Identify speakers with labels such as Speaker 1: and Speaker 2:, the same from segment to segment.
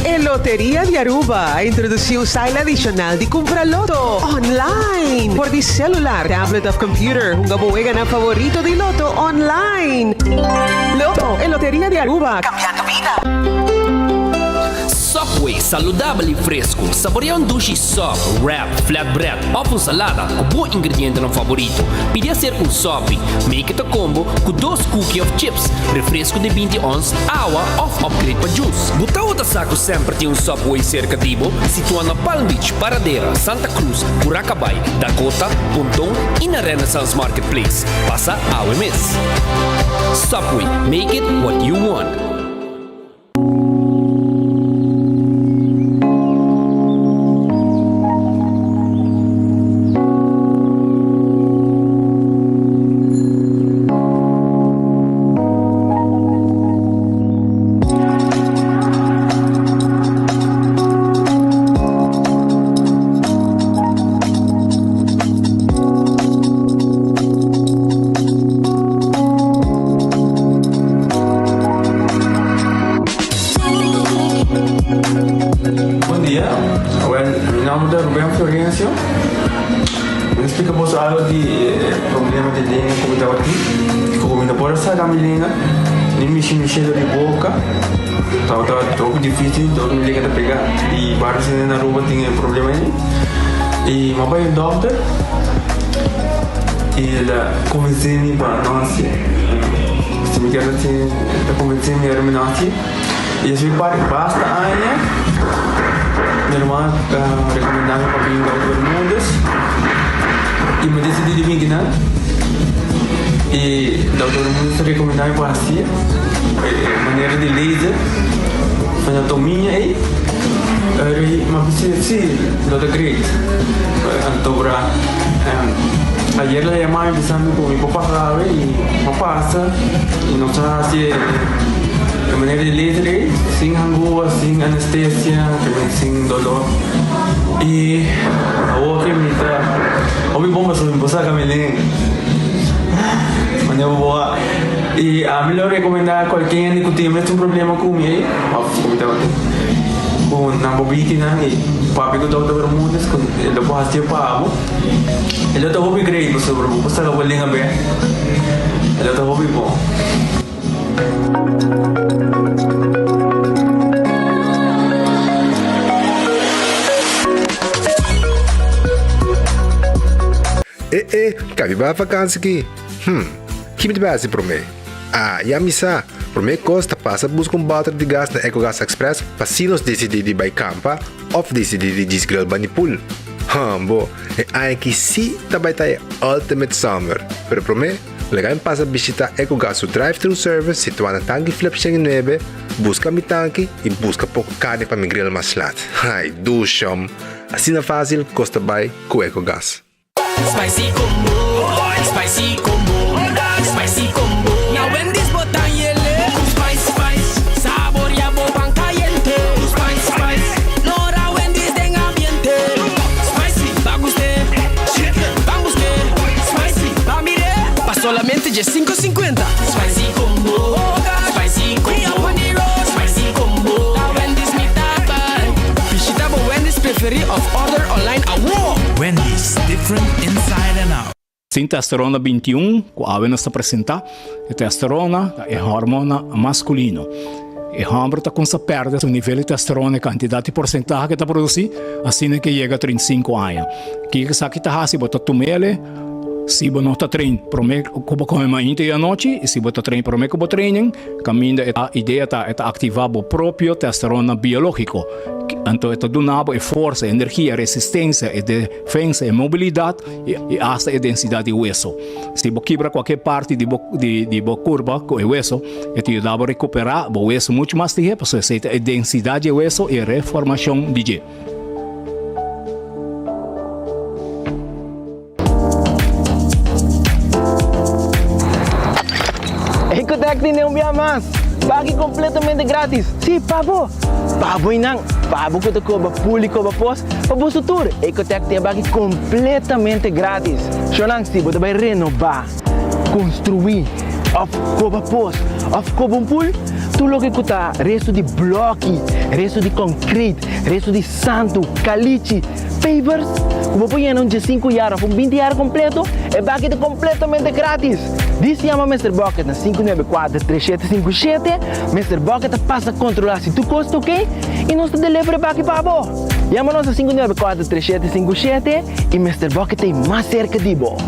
Speaker 1: El Lotería de Aruba introduziu style adicional de comprar loto online por di celular, tablet of computer. Un gabuega na favorito di loto online. Loto, el Lotería de Aruba, cambiando vida.
Speaker 2: Subway, saudável e fresco. Saboreia um duche soft, wrap, flatbread, ou salada com bom ingrediente no favorito. Pide a ser um sop, make it a combo com 2 cookies of chips, refresco de 20 ons, água ou upgrade para juice. Buta outra saco sempre tem um Subway cerca de Ibo, situado na Palm Beach, Paradera, Santa Cruz, Curacabai, Dakota, Pontão e na Renaissance Marketplace. Passa a OMS. Subway, make it what you want.
Speaker 3: Explicamos algo de problema de língua como estava aqui. Como não pode sair da minha língua, nem mexer de boca. Estava um difícil, então me liga a pegar. E vários na rua tinham problema aí. E meu pai é doutor. E ele convenceu-me para nós. Se me quer assim, ele convenceu-me para nós. E assim basta aí. Minha irmã recomendava para vir para todo mundo. E me decidi de vir né? E o doutor Mundo recomendava para assim, maneira de laser, anatomia e mas sim, doutor Great, doutor ayer la llamaba empezando con mi papá sabe y papá pasa y nos hace de maneira de laser, sem angústia, sem anestesia, sem dolor. E a outra me dá. Ouvi bom, mas não posso caminhar. Mas eu vou. E a melhor recomendar a qualquer que tem um problema com ele, com na bobina e papi que eu estou muitas, ele pode fazer para ele está hobby great, você pode passar a bolinha bem. Ele está hobby bom.
Speaker 4: Cabe ba vakansi ki? Kimit ba si Prome? Yamisa, Prome Costa passa busca balde de gás na EcoGas Express para sinos decidir de by campa ou decidir de disgrel banipul. Bo, aí que si também tá Ultimate Summer. Pero Prome, legal passa visitar EcoGas drive-thru service situado na tanque Flip 9, busca mi tanque e busca pouco carne para mi grill mais lat. Ai, dusham. Assim na fácil, costa by com EcoGas.
Speaker 5: Spicy combo, spicy combo, spicy combo. Now when this botan yele, spice, sabor ya boban caliente. Spice, nora when this den ambiente. Spicy, baguste, baguste, spicy, pa mire, pa solamente de 5.50. Spicy combo, spicy combo, spicy combo. Now when this me tapa, visita bo Wendy's preferi of order online a war.
Speaker 6: Wendy's, different inside and out.
Speaker 7: Sim, testosterona 21, que a nos apresenta, a testosterona é hormona masculino. E o homem está com essa perda, o nível de testosterona, a quantidade de porcentagem que está produzindo, assim que chega a 35 anos. Que está se bota tomele, se você não está treinando, prometo que você come mais à noite, e se você está treinando, prometo que você treina, caminho a ideia é ativar o próprio testosterona biológico. Então, é donado a força, a energia, a resistência, a defesa, a mobilidade e até a densidade de osso. Se você quebra qualquer parte de curva com o osso, te ajuda a recuperar o osso muito mais tempo, porque a densidade do osso e a reformação de gê.
Speaker 8: Ecotec tem um dia mais. Pague completamente grátis. Sim, pavo. Pavo não. Pavo que te cobra público para pós. Para você tudo. Ecotec tem pague completamente grátis. Chonang, se você vai renovar, construir of koba pos, of kobong pool, tulo que kuta resto de bloque, resto de concrete, resto de santo, caliche, pavers, como põe um de 5 anos, um 20 anos completo, é bucket completamente grátis. Diz chama Mr. Bucket na 594-3757. Mr. Bucket passa a controlar se tu custa ok e nós te delivery bucket para você. Chama-nos a 594-3757 e Mr. Bucket tem mais cerca de você.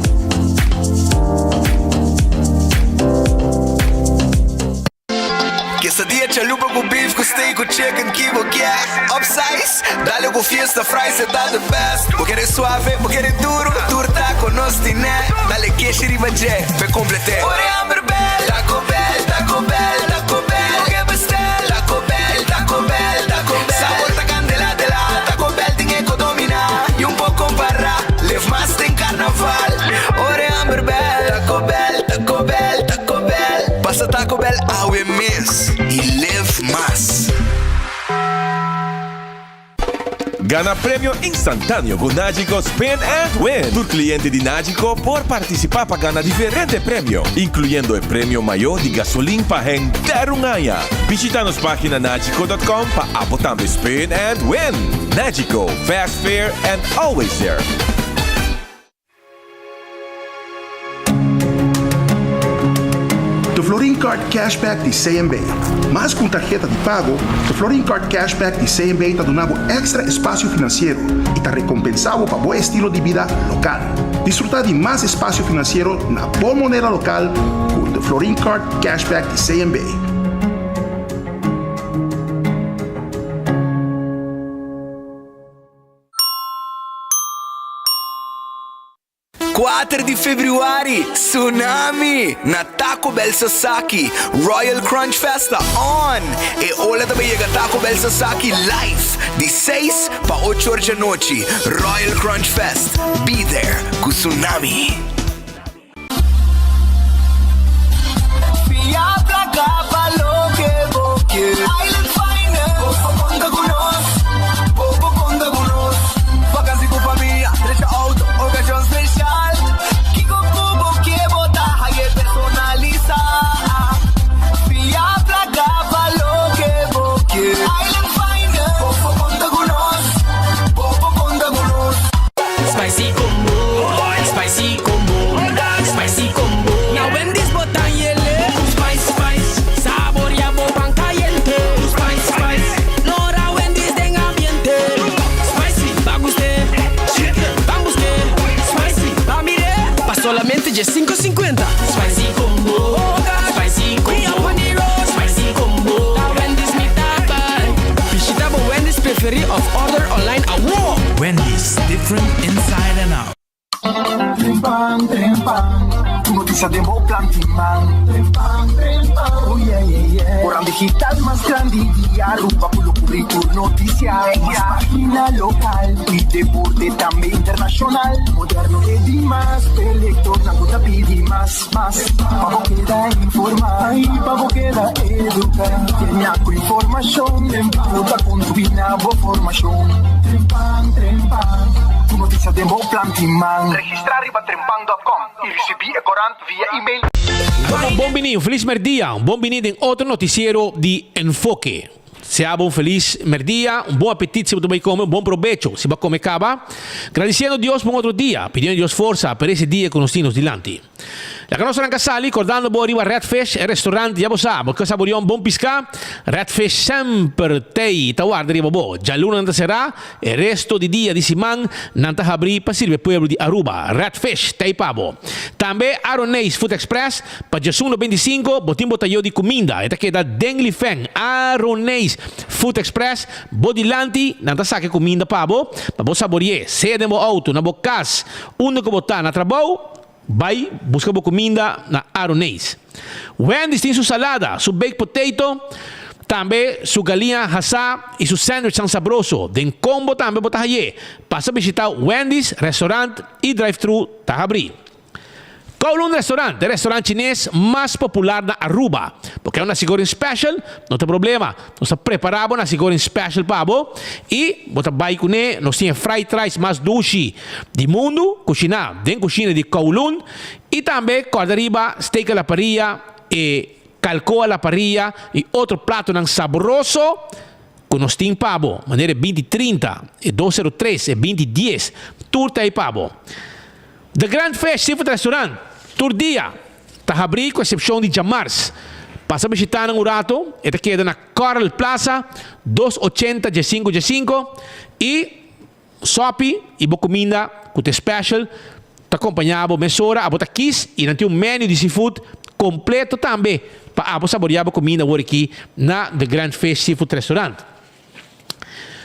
Speaker 9: Quesadilla, chalupa com beef, com steak, com chicken, kibo, yeah. Upsize, dale com fiesta, fries, é da the best. Vou querer suave, vou querer duro, turta com nós tiné. Dale queixe, riba, jé, pe complete. Ore hamburger bell, Taco Bell, Taco Bell, Taco Bell. Oge bestel, Taco Bell, Taco Bell, Taco Bell. Sabor ta candela de la, Taco Bell tem eco domina. E pouco para, live mais tem carnaval. Ore hamburger bell, Taco Bell, Taco Bell, Taco Bell. Passa Taco Bell, awe miss. E live más.
Speaker 10: Gana premio instantâneo com Nágico Spin and Win. Tu cliente de Nágico por participar para ganhar diferente prêmio, incluindo o prêmio maior de gasolina para inteiro ganha. Visita nos página nagico.com para abotar o Spin and Win. Nágico, fast, fair and always there.
Speaker 11: Do Florin Card Cashback de CMB. Mas com tarjeta de pago, do Florin Card Cashback de CMB está dando extra espaço financeiro e está recompensado para bom estilo de vida local. Desfrutar de mais espaço financeiro na boa moneda local com do Florin Card Cashback de CMB.
Speaker 9: 4 de februari, Tsunami na Taco Bell Sasaki, Royal Crunch Festa on. E olha também chega Taco Bell Sasaki live de 6 para 8 horas da noite. Royal Crunch Fest, be there com Tsunami. Island Final, conta conosco, vacanze com família, trecha auto, ocasião especial. Kiko Kubo que botar raia personaliza. Fia pra cá, falou que boque. Island Final, conta conosco,
Speaker 5: Spicy combo, spicy combo, spicy combo. Now when this button yele, spice, spice, saboreamos pan caliente. Spice, spice, Nora when this den ambiente. Spicy, va usted, va usted, spicy, va mire, pa solamente de 5.50. Spicy combo, spicy combo, spicy combo. Now when this me tapa, visita Wendy's preferi of order online award.
Speaker 6: Wendy's, different inside and out.
Speaker 12: Trempan, tu noticia de Boclan Timman. Trempan, oh yeah, yeah, yeah. Orang digital más grande y Aruba por lo currículum noticia. Más página local y deporte también internacional. Moderno de Dimas, elector, na puta pidi más. Pavo queda informar, y pavo queda educar. Tiene con información, en puta con tu binabo formación. Trempan, tu noticia de Boclan Timman. Registrar riba trempan.com e recebi e corant via e-mail.
Speaker 13: Bueno, bom menino, feliz merdia. Un bom menino en otro noticiero de Enfoque. Sea un feliz merdia, un buen apetito si vai comer, un buon provecho si va a comer cava. Agradeciendo a Dios por otro día, pidiendo a Dios fuerza per ese día con los tinos dilanti. La conoscono anche Sali, ricordando che arriva Redfish, il ristorante, già sa, perché saporiamo un buon pesca, Redfish sempre te, guarda, arriva bo, già l'una non sarà, e il resto di dia di Siman, non ti apri, per servire il pueblo di Aruba, Redfish, te pavo. També Aronese Food Express, per Gesù 25, botin botaglio di comida, e te che da Dengli Feng, Aronese Food Express, bodilanti, non ti sa che comida pavo, ma bo saborie, se demo auto, una boccas, unico bottana, na trabou, vai, busca boa comida na Aronese. Wendy's tem sua salada, seu baked potato, também sua galinha assá e seu sandwich tão sabroso. Tem combo também botar aí. Passa a visitar Wendy's, restaurante e drive-thru tá abrir. Kowloon Restaurant, o restaurante chinês mais popular na Aruba. Porque é uma sigora special, não tem problema. Nós preparamos uma sigora special para você. E, bota vai com ele, nós temos fried rice mais doce do mundo, cozinhar dentro da cozinha de Kowloon. E também, corda riba, steak à la parrilla, calcou a la parrilla e outro prato não saboroso com nós tem pavo, maneira 2030 e 203 e 2010 turta e pavo. The Grand Fish Seafood Restaurant, tur dia, tá abrir com exceção de Jamars. Passa a visitar um rato, e queda na Coral Plaza, 280 G5 e sopi e boa comida com te special, tá acompanhado mesora, a bota kiss e não tem menu de seafood completo também para a saborear a comida aqui na The Grand Fish Seafood Restaurant.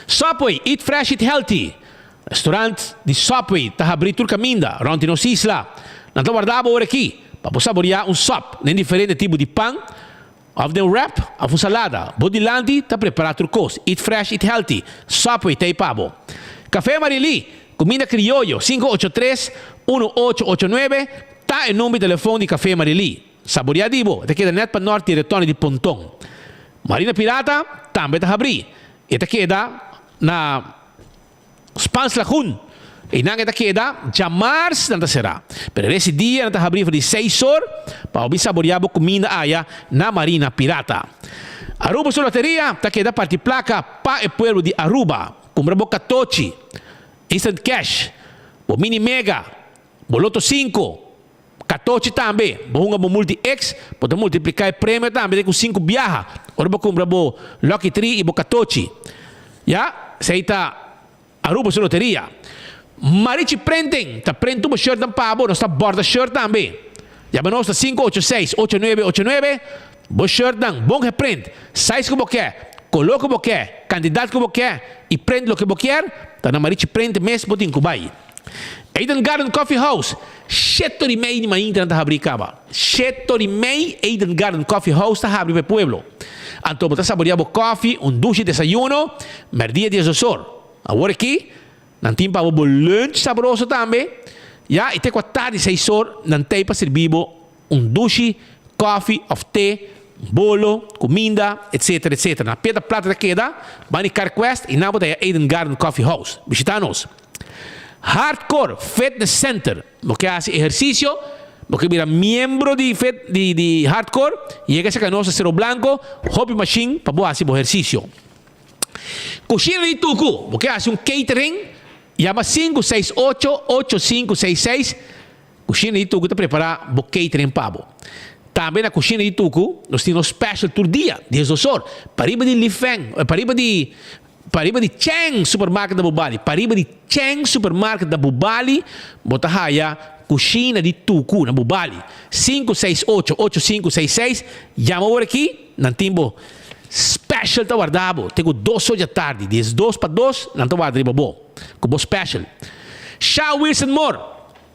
Speaker 13: Subway, Eat Fresh, Eat Healthy. Restaurante de Subway, tá abrindo tur caminda, ronti nos isla. Não tá guardado aqui para saborear sop, nem diferente tipo de pão, of the wrap, of salada. Bodilandi tá preparado tur cos. Eat Fresh, Eat Healthy. Subway, tá pabo. Café Marili, comida criollo, 583-1889, tá em nome de telefone de Café Marili. Saboreadivo, te queda net para norte e retorno de Pontão. Marina Pirata, também tá abrir. E te queda na Spans Lagoon. E não te queda Jamars não será. Pero esse dia não tá abrir de 6 horas para ouvir saborear a comida aí na Marina Pirata. Aruba sua loteria, te queda parte placa pa e pueblo de Aruba. Compra boca tochi, instant cash, o mini mega, o loto 5, 14 também, o multi X, pode multiplicar o prêmio também com 5 viaja. Ora vou comprar o Lucky 3 e o 14. Já, sei tá Aruba sua loteria. Marichi prendem, tá prendendo o shirt pabo, nós tá borda shirt também. Já nós tá 586-8989, o shirt dan, bom reprend, size como quer. Coloca o que quer, candidato que quer e prende o que quer, tá na Marichi prende mesmo botin kubai. Eden Garden Coffee House, 7h30 de manhã tá abrir caba. 7h30 Eden Garden Coffee House tá abrir para o pueblo. Então botar saborear o coffee, duche desayuno, merdia de assessor. Agora aqui, não tem para o lunch saboroso também. Já, e tem 4 tarde 6 horas, não tem para servir duche, coffee, of tea, bolo, comida, etc, etc. Na pedra plata da queda, vai Car Quest e na boteia Eden Garden Coffee House. Visita-nos. Hardcore Fitness Center, porque hace exercicio, porque mira miembro de Hardcore, llega a canosa Cerro Blanco, hobby machine para hacer ejercicio. Cocina de Tucu, porque hace un catering, llama 568-8566. Cocina de Tucu te prepara o catering pavo. Também na cozinha de Tucu, nós temos special tour dia, 10 horas. Pariba de Lifeng, pariba de Cheng Supermarket da Bubali. Pariba de Cheng Supermarket da Bubali, bota haya cozinha de Tucu na Bubali. 568-8566. Llama por aqui, não temos special tá guardado. Tenho 2 horas da tarde, 10 para 2, não tá guardado bom. Com special. Shaw Wilson Moore.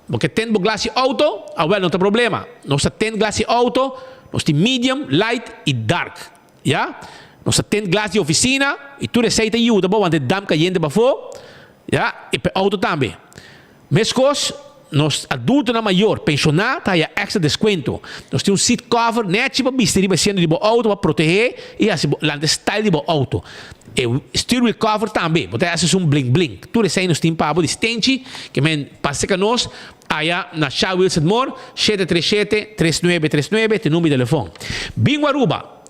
Speaker 13: Porque tem glass auto, não tem problema. Nós temos glass auto, nós temos medium, light e dark. Já? Nós temos glass de oficina, e tu receita ajuda, bom, onde dá caliente para fora. Já? E para auto também. Mescos, nós adultos na maior, pensionar, tá aí extra desconto. Nós temos um seat cover, net para vestir, para sendo de bom auto, para proteger, e assim, lá de style de bom auto. E o steering wheel cover também, porque esse é um bling bling. Tu receita nós temos para o distante, que men passa que nós, aí na Shaw Wilson Moore, 737-3939, tem número de telefone. Bingo Aruba,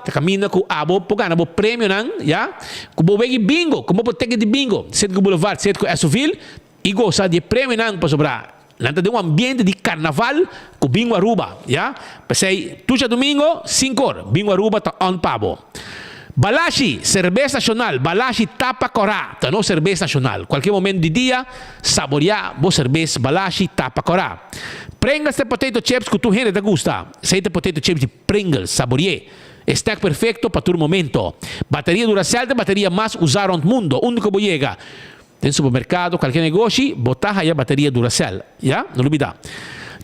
Speaker 13: te caminha com a boa, porque o prêmio, já? Com o bingo, com o ticket de bingo, sendo que o Boulevard, sendo que o Essoville, e gosta de prêmio, para sobrar. Não tem ambiente de carnaval com Bingo Aruba, já? Passei, tudo domingo, 5 horas, Bingo Aruba está on pabo. Balashi, cerveja nacional. Balashi Tapa Corá. Tá no cerveja nacional. Qualquer momento de dia, saborear boa cerveja Balashi Tapa Corá. Pringles de potato chips que tu gente te gusta. Aceita potato chips de Pringles, saborear. Snack perfecto para tu momento. Bateria Duracell, de bateria mais usada no mundo. Único que chega. Tem supermercado, qualquer negócio, botar aí a bateria Duracell. Já? Não olvida.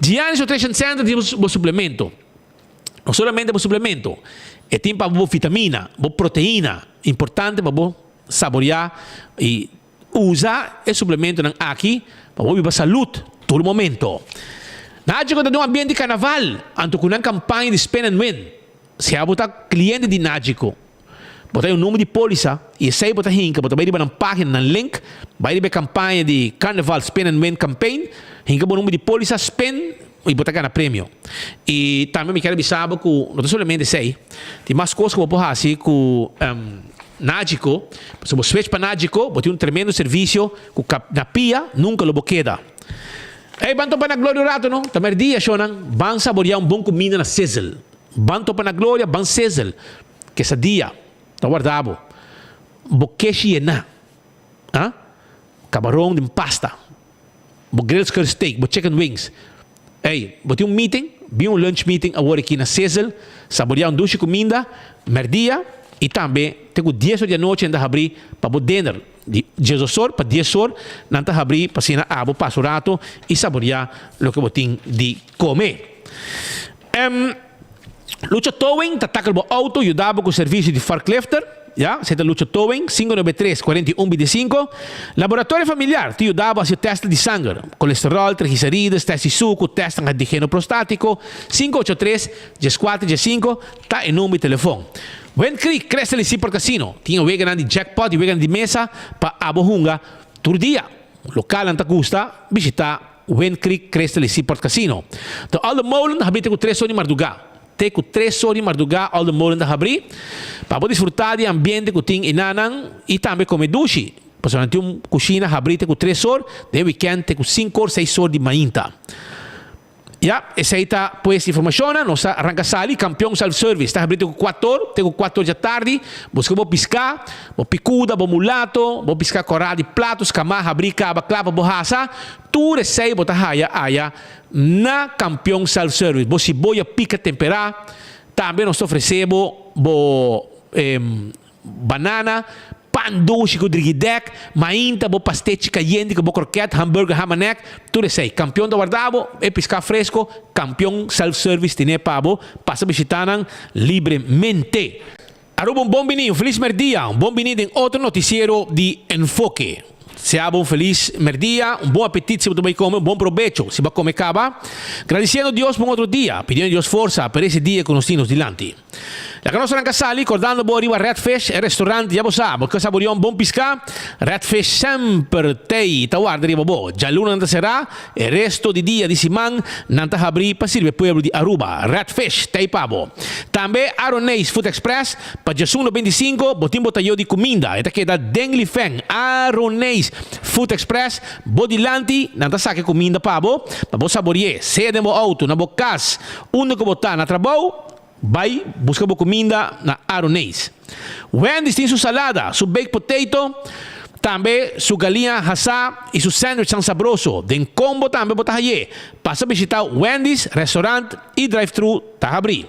Speaker 13: Giannis Nutrition Center tem um suplemento. Não somente um suplemento. É tempo para boa vitamina, boa proteína, importante para boa saborear e usar esse suplemento aqui para boa saúde todo momento. Na área de um ambiente de carnaval, anto com uma campanha de Spend and Win, se há botar cliente de Nágico, botar um número de polícia e sai botar hinca, botar vai na página, na link, vai ver campanha de Carnaval Spend and Win campaign, hinca o número de polícia Spend e botar ganhar prêmio. E também me quero avisar que não somente sei, tem mais coisas que eu vou fazer com Nágico, se você switch para Nágico, vou ter um tremendo serviço que na pia nunca lo queda. Ei, banto para na glória rato, não? Também dia, Shonan, van saborear bom comida na Sizzle. Banto para na glória, ban Sizzle. Que essa dia, tá guardado. Boquechi na. Camarão de pasta. Bo grilled skirt steak, bo chicken wings. Ei, bo ter meeting, vi lunch meeting agora aqui na Sizzle, saborear duche comida, merdia, e também tenho 10 horas da noite ainda abrir para o dinner. De 10 horas para 10 horas, ainda abrir para cena abo, passo rato e saborear o que eu tenho de comer. Lucha Towing, ataca o auto, ajudava com o serviço de forklifter. Ja, zet de Lucha Towing, 593-4125. Laboratório familiar, te ajudava a fazer teste de sangue, colesterol, triglicérides, teste de suco, teste de antígeno prostático, 583-14-5, tá em número de telefone. Wen Creek, cresce ali por casino, tinha o vegan de jackpot e vegan de mesa, para abohunga, todo dia. Local anta custa, visitar Wen Creek, cresce ali por casino. Então, al de molen, habita com 3 horas de madrugada. Teco 3 horas de madrugada ao molen da abrir para desfrutar do ambiente que tem inanang e também comer duche. Porque não tem uma cozinha abrir teco 3 horas, de weekend teco 5 horas, 6 horas de mainta. Essa aí tá pues informação, nós arranca sali, campeão self-service, está abrindo com 4 horas, teco 4 horas da tarde, busca vou piscar, vou picuda, vou mulato, vou piscar corada de pratos, camar, abrir caba, clava, borraça, tu recebe, bota raia, na campeão self-service. Você boia pica temperar, também nós oferecemos banana, pan doce com drigidec, mainta, pastete caliente, com croquete, hambúrguer, hamanek, tudo isso aí. Campeão do guardabo, é piscar fresco, campeão self-service, tem pabo, passa visitando livremente. Aruba bom vinho, feliz merdia, bom vinho em outro noticiero de Enfoque. Sea bom feliz merdia, bom apetite se você comer, bom provecho se vai comer caba. Agradecendo a Deus por outro dia, pedindo a Deus força para esse dia que nós temos diante. La conosco anche Sali, ricordando che arriva Redfish, il ristorante, già sa, perché saporiamo un buon pesca, Redfish sempre te, guarda, arriva bo, già l'una non sarà, e il resto di dia di Siman, non ti apri, per servire il pueblo di Aruba, Redfish, te pabo. També Aroneis Food Express, per Gesù 25, botin botaglio di comida, e te che da Dengli Feng, Aroneis Food Express, bodilanti, non ti sa che comida pabo, ma bo saborie, se demo auto, na bo cas, uno che botta na trabou, vai buscar comida na Aroneis. Wendy's tem sua salada, seu baked potato, também sua galinha assá e seu sandwich tão saboroso. Tem combo também botar aí. Passa a visitar Wendy's, restaurante e drive-thru tá abrir.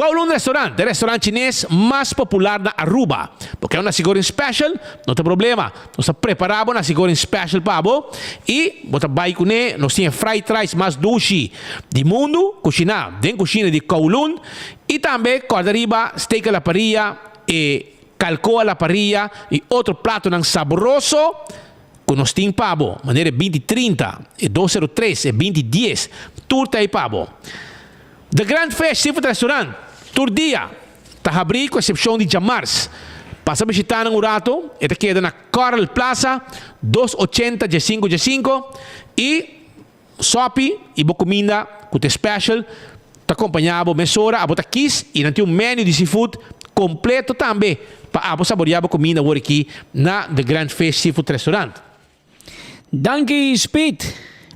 Speaker 13: Kowloon Restaurant, o restaurante chinês mais popular na Aruba. Porque é uma sigora special, não tem problema. Nós preparamos uma sigora special para você. E, bota vai com ele, nós temos fried rice mais doce do mundo, cozinhar dentro da cozinha de Kowloon. E também, corda riba, steak à la parrilla, e calco à la parrilla, e outro prato saboroso, que nós temos para você. Maneira 2030, e 203, e 2010, turta aí para você. The Grand Fish Seafood Restaurant, Turdia, está abrindo com exceção de Jamars. Passa a visitar no rato, e queda na Coral Plaza, 280 G5 e sopi e boa comida, com o special, está acompanhado mesora, a bota kiss e não tem menu de seafood completo também, para saborear a comida aqui na The Grand Fish Seafood Restaurant.
Speaker 14: Danke, Speed.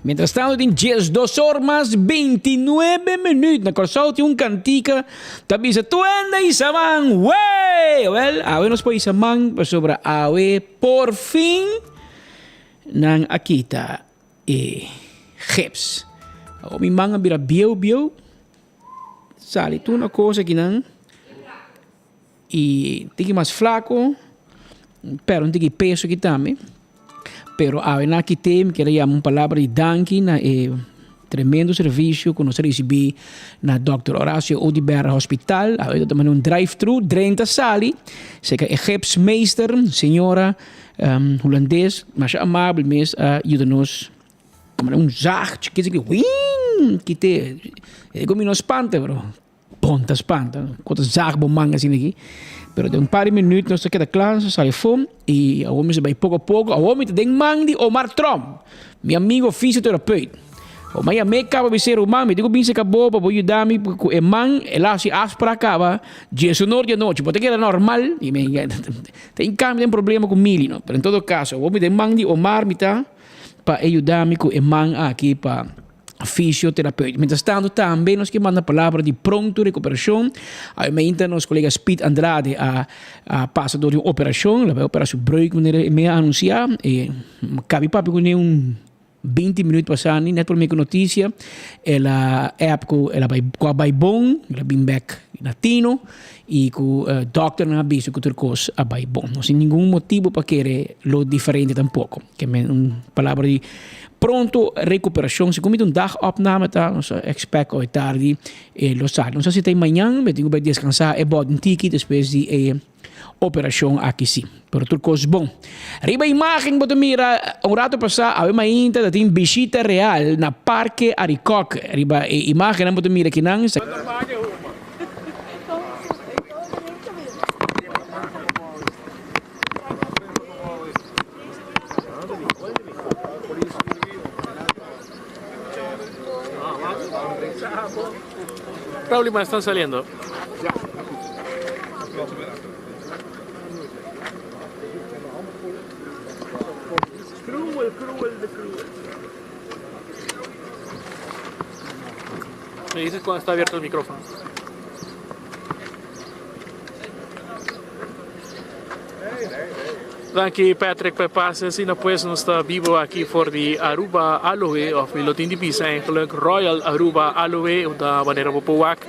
Speaker 14: Mientras tanto, tem 2 horas 29 minutos. Na Corsal tem cantica. Tapi sa tuenda Isamang. Wey! Well, awe nos po Isamang. Sobra awe por fin nang akita Jeps. Ako mi mga bira biyaw. Sali tu na cosa kinang. Tiki mas flaco. Pero tiki peso kitame. Pero na aqui tem que uma palavra de danke na tremendo serviço que nós recebemos na Dr. Horacio Odiberra Hospital. Aí também drive-thru, 30 sali. Sei que é Gipsmeister, senhora holandês, mas amável mesmo, ajuda-nos. Como zaag, que te... Como não espanta, bro. Ponta espanta. Quanto zaag bom manga assim aqui. Pero de par de minutos nós queda claro, sai fome e a homem vai pouco a pouco. A homem tem mang de Omar Trump, meu amigo fisioterapeuta. O maya me acaba de ser humano, digo bem se acabou para poder dar-me porque man, ela se aspra acaba, Jesus não de noite, porque era normal e me tem cambio tem problema com milho, não? Mas em todo caso, vou me dar man de Omar me tá para ajudar-me com man aqui para fisioterapeuta. Mientras tanto, também nós que manda a palavra de pronto recuperação. Aí me entra nosso colega Speed Andrade a passador de operação, a operação break, me anunciar, e cabe papi com 20 minutos passando, net por minha notícia, ela vai bom, ela vem back latino, e com o doctor na aviso que outra coisa vai bom. Não tem nenhum motivo para querer lo diferente tampouco. Que é uma palavra de pronto recuperação. Se cometer dag opname, tá? Nós expect hoje tarde, lo sabe. Não sei se tem manhã, mas tenho que descansar, é bom, um ticket, depois de operação aqui sim. Pero tudo coisa bom. Riba imagem, bota mira, rato passar, a uma inta, tem visita real na Parque Aricoc. Riba imagem, bota mira que não.
Speaker 13: Raúl, ¿me están saliendo? Me dices cuando está abierto el micrófono. Danke Patrick per passen. Sina pues nos está vivo aqui voor die Aruba Aloe of Milotin die bis eigenlijk Royal Aruba Aloe da maneira Popowak.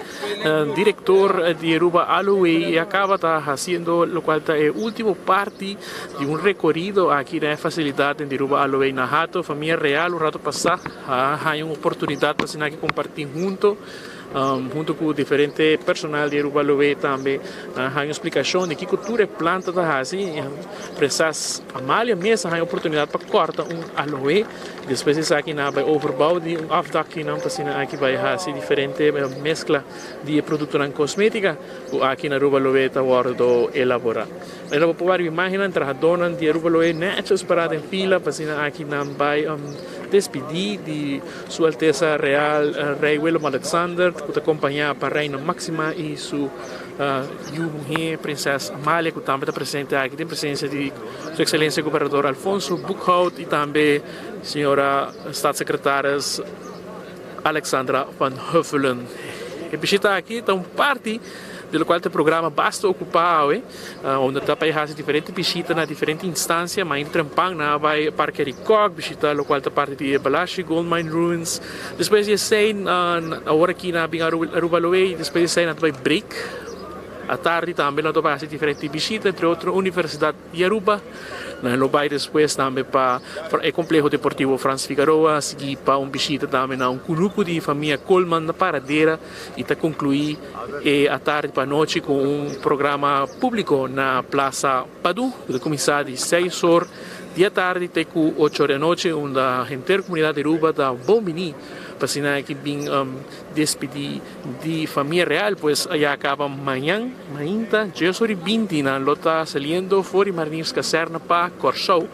Speaker 13: Director de Aruba Aloe e acaba tá haciendo lo cual é o último parte de um recorrido aqui na facilidade de Aruba Aloe na Hato, família real, o rato passar, há uma oportunidade para assim compartir junto com diferente personal de Aruba Aloe também há uma explicação de que cultura planta da assim precisas amalha mesmo há uma oportunidade para cortar aloe depois isso aqui na vai overbouw de afdak que não para aqui vai assim diferente mescla de produto na cosmética aqui na Aruba Aloe está guardo elaborar ela vou provar imagina trajadona de Aruba Aloe netos parada em fila para aqui não vai despedir de Sua Alteza Real Rei Willem Alexander, que acompanha a Reina Máxima e sua mulher, Princesa Amália, que também está presente aqui. Tem presença de Sua Excelência Governador Alfonso Buchhout e também Senhora Staatssecretária Alexandra van Huffelen. E visita aqui, então, parte do qual o programa basta ocupar, onde está para fazer diferentes visitas na diferentes instâncias, mas em Trampang, na vai Parque Aricoc, visita o qual está parte de Balashi, Gold Mine Ruins, depois de sair, agora aqui na Aruba Aloe, depois de sair na vai Break, à tarde também nós vamos fazer diferentes visitas, entre outras, Universidade de Aruba, no vai depois também para o Complexo Deportivo Franz Figueroa, seguir para uma visita também na grupo de família Coleman na Paradeira e está concluir à tarde para a noite com um programa público na Praça Padu, que começar às 6 horas da tarde até 8 horas da noite, onde a intercomunidade de Aruba está bom menino para sinal que vem despedir de família real, pois aí acaba amanhã, ainda, dia sobre 20, na lota saliendo fora de Marinhos Caserna para Corsou,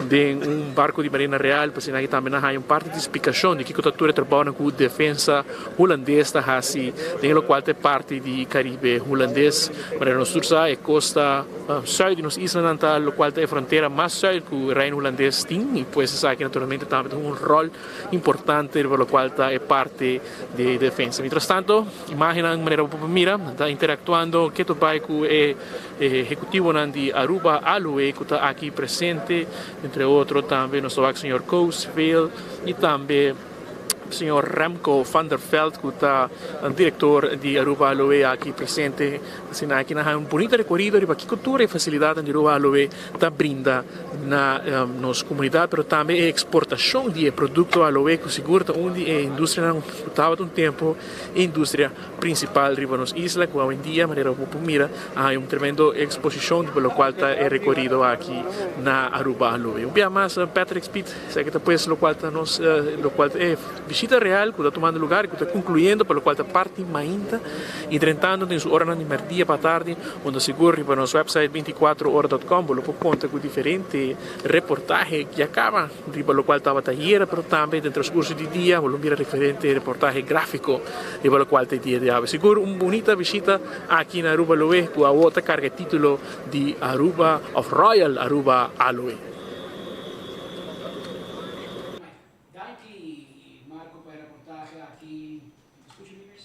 Speaker 13: de barco de Marina Real, para sinal que também há parte de explicação de que a cultura trabalha com defesa holandesa, assim, tem o qual é parte de Caribe holandês, mas no sul é costa sul de nos islas natal, o qual é a fronteira mais sul que o reino holandês tem, e pois isso aqui naturalmente também tem rol importante, pelo qual é parte de defesa. Mientras tanto, imagina de maneira mira, está interactuando que o barco é executivo de Aruba Aloe, que está aqui presente, entre outros também nosso senhor Coesville e também o senhor Remco van der Veld, que está diretor de Aruba Aloe aqui presente. Assim, aqui há bonito recorrido de que cultura e facilidade de Aruba Aloe está brinda na nossa comunidade, mas também a exportação de produto aloe que segura onde a indústria não estava um tempo a indústria principal de nas islas, que hoje em dia, de maneira mira, há uma tremenda exposição pelo qual está recorrido aqui na Aruba Aloe. Um dia mais, Patrick Speed, sei que depois o qual é
Speaker 15: visita real que está tomando lugar, que está concluyendo, por lo cual está parte mainta, entretanto tem sua hora de merdia para tarde, onde seguro para nosso website 24horas.com, por lo que conta com diferentes reportagens que acabam, por lo cual estava taller, pero também dentro do curso de dia, por lo mira diferentes reportagens gráficos, e por lo cual tem dia de ave. Seguro uma bonita visita aqui na Aruba Aloe, com a outra carga título de Aruba of Royal Aruba Aloe.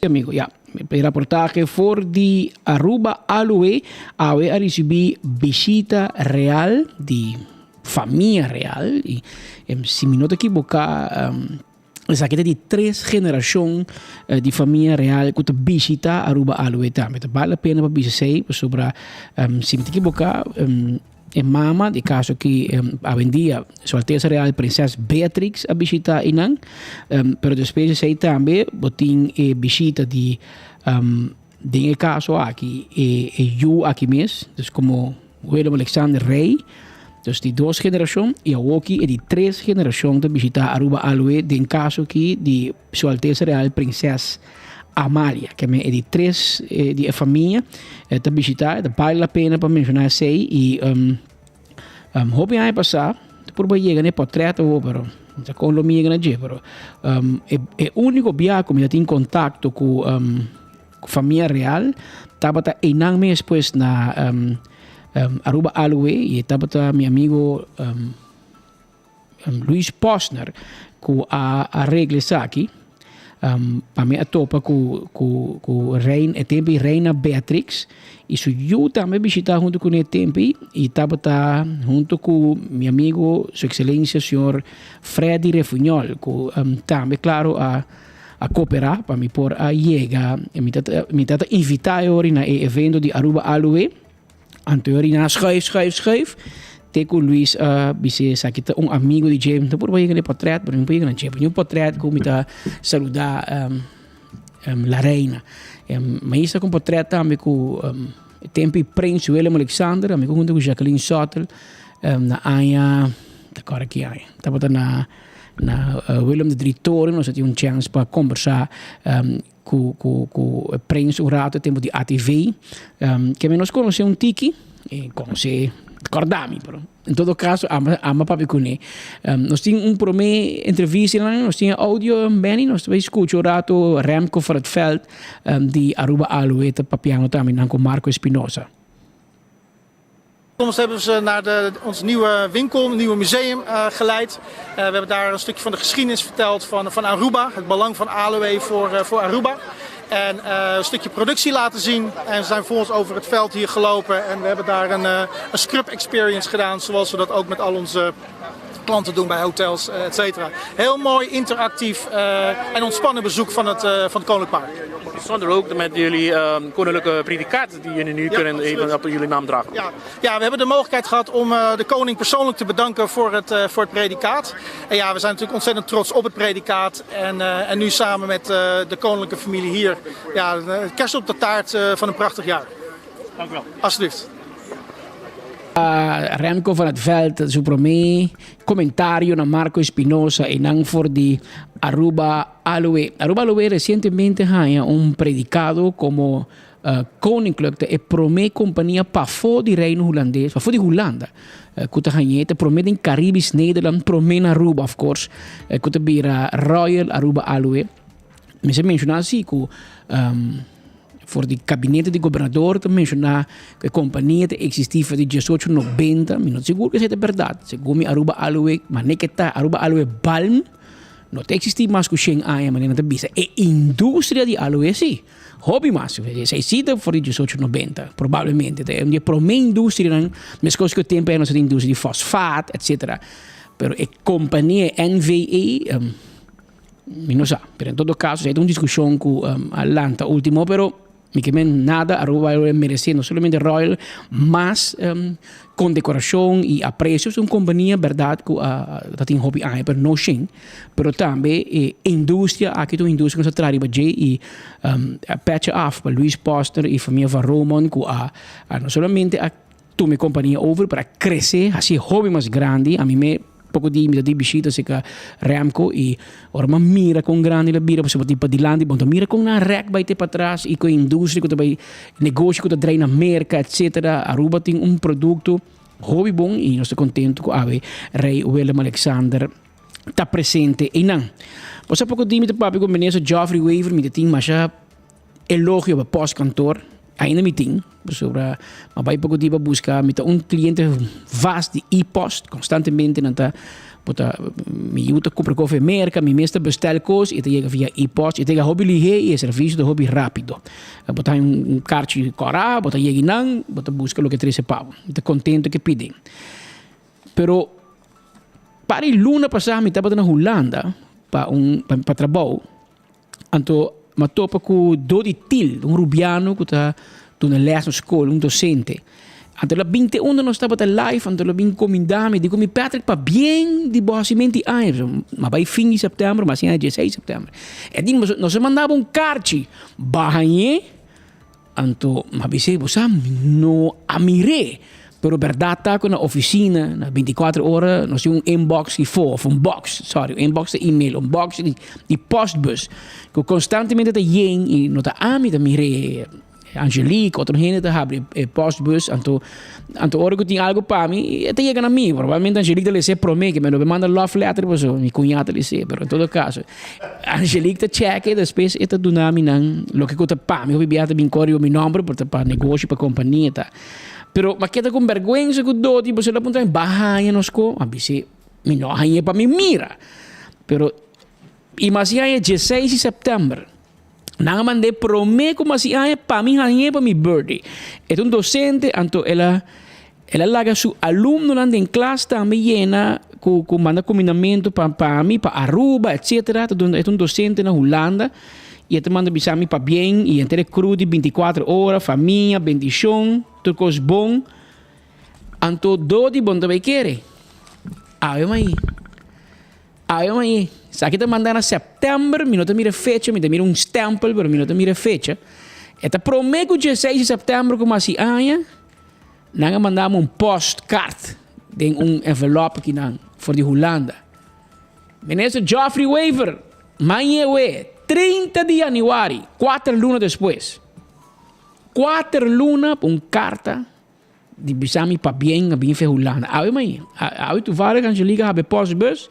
Speaker 14: Amigo, ja. Per rapportage voor die Aruba Aloe, Aloe a recebi visita real di família real. E se me não equivocar, essa aqui é de 3 gerações de família real que visita Aruba Aloe também. Vale a pena para visitar, sobre, se me equivocar, é mama, de caso que a vendia Sua Alteza Real Princesa Beatrix a visita inang, pero depois sei também botin visita de caso aqui eu aqui mesmo, dus como Willem Alexander Rey, dus de 2 gerações e a aqui é de 3 gerações de visitar Aruba Aloe, de caso que de Sua Alteza Real Princesa Amália, que é de 3 de família, de visitar, vale a pena para mencionar sei e hobby aí passar, por aí chega né portrait ou pero já com o minha grande pero é único viagem que eu tenho contato com família real, tava enang mês depois na Aruba Aloe e tava meu amigo Luis Posner com a regra aqui. Para mim a topa com reina, tempo reina Beatrix e se eu também visitar junto com ele tempo e estava junto com meu amigo Sua Excelência Senhor Freddy Refunhol que também claro a cooperar para me por a chegar me tata invitar hoje na evento de Aruba Aloe anterior na schrijf com Luis bisa kita amigo de James então por aí que portrait por mim não tinha um portrait como está saludar la reina mas isso com portrait também com tempo Prince Willem Alexander amigo junto com Jacqueline Sottel na Aya agora aqui Aya estava na Willem de Direttore nós tivemos chance para conversar com Prince um rato tempo de ATV que nós conhecemos tiki e conhecemos Cordami, però. In todo caso, ama papi con ne. Nós tínhamos promê entrevista, nós tínhamos áudio bem, nós também escuto o rato Remco van het Veld de Aruba Aloe, te papiano também, com Marco Espinosa.
Speaker 16: Soms hebben ze naar ons nieuwe winkel, nieuwe museum geleid. We hebben daar een stukje van de geschiedenis verteld van Aruba, het belang van Aloe voor Aruba. En een stukje productie laten zien. En ze zijn voor ons over het veld hier gelopen. En we hebben daar een scrub experience gedaan. Zoals we dat ook met al onze klanten doen bij hotels, et cetera. Heel mooi, interactief en ontspannen bezoek van het Koninklijk Park.
Speaker 15: Bijzonder ook met jullie koninklijke predicaat die jullie nu kunnen even op jullie naam dragen.
Speaker 16: Ja, we hebben de mogelijkheid gehad om de koning persoonlijk te bedanken voor het predicaat. En ja, we zijn natuurlijk ontzettend trots op het predicaat. En nu samen met de koninklijke familie hier, ja, kerst op de taart van een prachtig jaar.
Speaker 15: Dank u wel.
Speaker 16: Alsjeblieft.
Speaker 14: Remco van het Veld, su promé comentario na Marco Espinosa e non for di Aruba Aloe. Aruba Aloe recientemente ha un predicado como koninklijk e promé companhia pafo di Reino Holandees, pafo di Hollanda. Kuta hanjete promé in Caribisch Nederland, promé na Aruba of course. Kuta bira Royal Aruba Aloe. Mi se mencionar assim que voor die gabinete de governador te mencionar que companhia te existiva de 1890, mi non seguro que seja verdade. Segundo Aruba Aloe, mas nem que tá Aruba Aloe Balm, não te existir mais que Shen Aya, mas não te bisa. E indústria de aloe sim. Hobby mais, se existe for de 1890, provavelmente. É uma promê indústria, mas coisa que o tempo é nossa indústria de fosfato, etc. Pero a companhia NVE, não sei. Pero em todo caso, é uma discussão com Atlanta último, pero mi que nada Aruba Aloe merece no solamente Royal, mas con decoración y aprecio. Es una compañía, verdad, que tiene hobby ahí, pero no Shen. Pero también industria, aquí tu industria que se trae para y patch off para Luis Poster y familia Van Roman, que no solamente a tu mi compañía over para crecer, así hobby más grande. A mí me pouco di visita se ka Remco e ora mira con grande la bira se tipo di landi bom mira con na rek by te patras e com indústria com by negócio com drain na merca etc. Aruba tem produto hobby bom e nós estamos contentes com ave rei Willem Alexander tá presente e não você pouco di mi papi com ministro Geoffrey Weaver mi tem mas elogio para pós-cantor ainda me tem sobre mas vai pouco di para buscar mi cliente vast de e-post constantemente nanta bota mi ajuda compra koffie merca mi meeste bestel coisas e chega via e-post e chega hobby lihe e serviço de hobby rápido bota cartão cora bota chega não bota busca lo que trece pau tá contente que pedem pero para luna passada mi tava na Holanda para trabalho anto ma topa com Dodi Til rubiano que tá na les na escola docente anto la 21 non stava live anto la bin comandami dico mi Patrick pa bien di bossimenti ma vai fin di settembre ma sia 16 settembre e di non se mandava un carci bahanye anto ma dicevo sam no amire pero per data con una officina na 24 ore non si un inbox inbox di email un box di postbus che costantemente te yen e nota ami da mire Angelique, outro gente te abre postbus, anto ora que tem algo para mim, e te chega na mim, provavelmente Angelique le se promete que me manda love letter para mi cunhada le se, pero em todo caso, Angelique te check e depois e te dona mi nan, lo que conta para mim, eu biata bin correo mi nome para negócio para companhia tá. Pero ma queda com vergonha que do tipo se la punta em bahia nos co, abise mi no haie para mi mira. Pero imagina 16 de setembro nang mande promete como si para mim haie para mi birthday. É docente, anto ela laga su alumno lá em classe também llena com manda combinamento para mim para Aruba, etc. É docente na Holanda e te manda bisami para bem e entre crudo 24 horas, família, bendição, tudo coisa bom. Anto dodi bom também quer. Ave mai. Sabe que te mandar na setembro, me não te mira fecha, me te mira stempel, pero me não te mira fecha. E te prometo que 16 de setembro como assim nanga mandamos postcard de envelope aqui voor de Holanda. Minister Geoffrey Weaver, manhã 30 de januari, 4 lunas depois. 4 lunas, carta de bisami para bem für Holanda. Ave mai. Ave tu vale que Angelica habe postbus.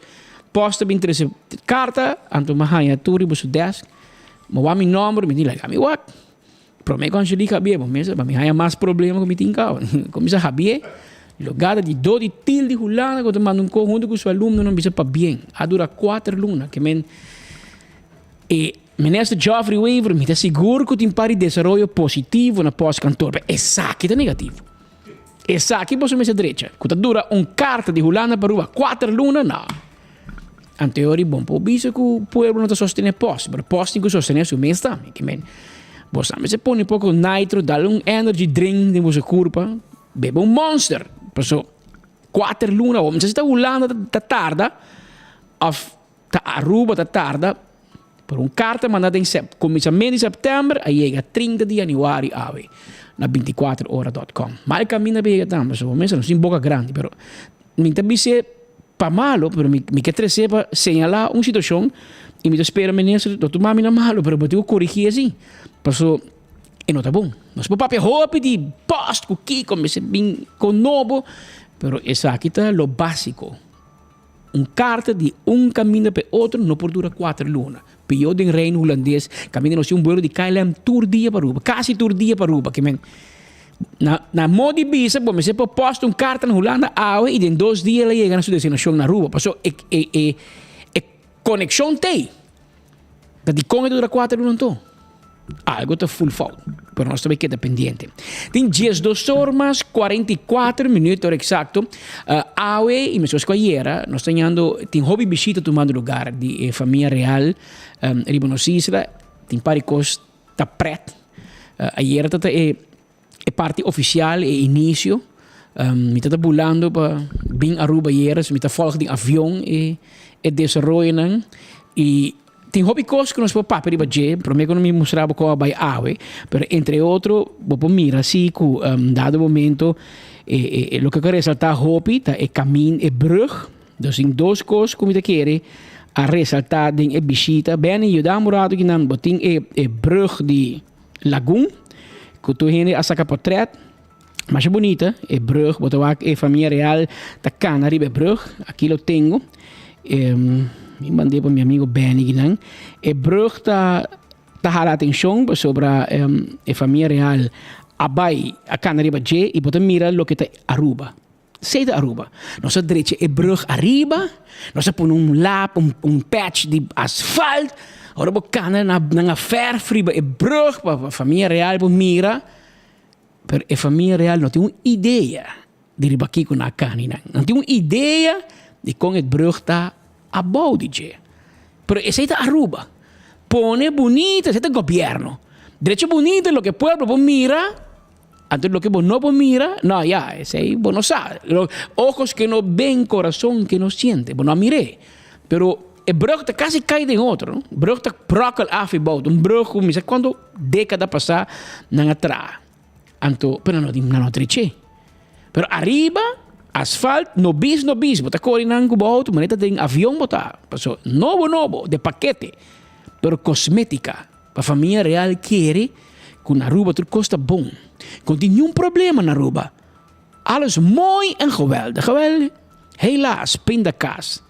Speaker 14: Posta bin interesse carta anto mahaya turi busu desk mo wa mi number mi dila kami wat promete com Angelica bie bom mesa mi haya mais problema com mi tinka como já habie logada de Dodi Til de Holanda que te manda conjunto com seu aluno não bisa para bem a dura 4 lunas que men e ministro Geoffrey Weaver mi tá seguro que tem pari desenvolvimento positivo na pós-cantor é saque tá negativo é saque posso mesa direita que dura carta de Holanda para 4 lunas não in teoria bom po bisa que o pueblo não sostiene post, pero post tem que sostener su mês também, que men. Vos também se põe pouco nitro, dá energy drink de você curva, bebe Monster, perso 4 lunas, ou se está Holanda da tarde, of ta Aruba da tarde, por carta mandada em começamento de setembro, aí chega 30 de januari ave na 24horas.com. Mas o caminho é também, perso, não é boca grande, pero minta bise pa malo, pero me quer trazer para señalar uma situação e me espera ministro, doutor mami não malo, pero eu corrigir assim. Passou e não tá bom. Nós por papel hope de post com que comece bem com novo, pero essa aqui tá lo básico. Carta de caminho para outro não por dura 4 lunas. Pior do reino holandês, caminho nós um vuelo de KLM tour dia para Aruba, quase tour dia para Aruba, que men na modo de visa, bom, você pode postar carta na Holanda, e em 2 dias ela chega na sua destinação na Aruba. Passou conexão tem. Da de como dura 4 lunas então. Algo está full fault, pero nós também queda pendiente. Tem 12 horas, 44 minutos exato. E me escolhera, nós tem hobby visita tomando lugar de família real, ribonos Isla, tem paricos tá preto. Ayer é parte oficial e início. Me está pulando para bem Aruba ayer, me está volgando em avião e desenvolvendo e tem hobby coisas que nós podemos papel para prometo que não me mostrava como vai ave, pero entre outros, vou mira assim que dado momento lo que eu quero ressaltar hobby tá é caminho e brug Dus in duas coisas como te quer a ressaltar din e visita bem e dá morado que não botin e brug de lagoon que tu hene a saca portret mas é bonita e brug botou e família real da cana ribe brug aqui eu tenho me mandei para meu amigo Benny Guinan e brug tá hala atenção sobre a família real abai a cana ribe J e botou mira lo que tá Aruba. Sei da Aruba. Nossa direita é brug arriba, nós põe lap, patch de asfalto, ora bocana na ferfriba é brug para a família real para mira, pero a família real não tem uma ideia de riba aqui com a cana, não tem uma ideia de como é brug tá a bode je. Pero essa da Aruba, pone bonita, esse é governo. Direita bonita, lo que pueblo mira. Antes lo que vos no mira, no, ya, ese ahí vos no sabes. Los ojos que no ven, corazón que no siente, vos no miré. Pero el brug te casi cae de otro, ¿no? El brug te procal af y bout. Un brug, me sé cuándo década pasada, nan atrás. Anto, pero no treche. Pero arriba, asfalto, no bis, vos te corri nan bout, maneta de avión botar. Pasó, novo, de paquete. Pero cosmética. La familia real quiere que una Aruba tudo costa bom. Continua um problema na Aruba. Alles mooi en geweldig. Helaas, pindakaas.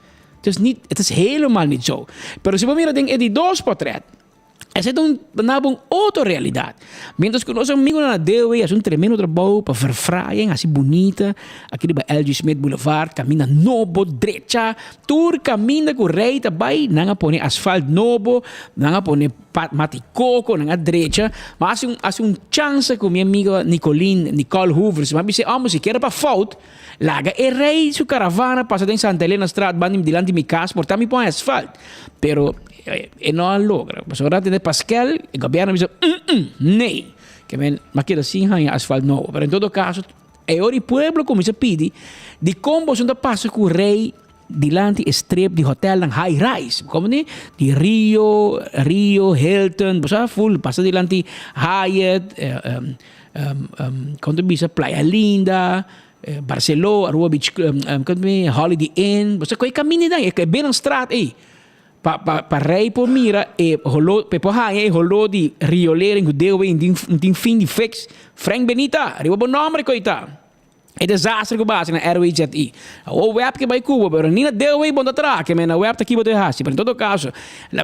Speaker 14: Het is helemaal niet zo. Pero se mira den die dos portret. Essa é uma outra realidade. Mientras que nós amigos na DW é tremendo trabalho para verfraaien, assim bonita. Aqui na LG Smith Boulevard, caminha novo, direita, tur caminha com rei, também, não põe asfalto novo, não põe mati coco, não direita. Mas assim chance com minha amiga Nicole Hoover, mas disse, se quer para fout, laga e rei sua caravana, passa em Santa Helena Strat, bandim diante de minha casa, portar me põe asfalto. Pero e não logra. Mas agora tem Pascal, o governo diz, nem. Que men, mas que assim há asfalto novo. Mas em todo caso, é o pueblo como se pede de como você passa com o rei dilante strip de hotel ng high rise. Como de Rio, Hilton, basta full passa dilante Hyatt, quando bisa Playa Linda, Barcelona, Aruba Beach, Holiday Inn, basta koi caminho daí, é bem na estrada aí. Pa rei por mira e holo pe po hang e holo di riolere in deel in din fin di fix Frank Benita ribo bon nome coita e desastre ko base na RWZI o web que vai Cuba pero ni na deel bon datra que me na web aqui bote hasi pero em todo caso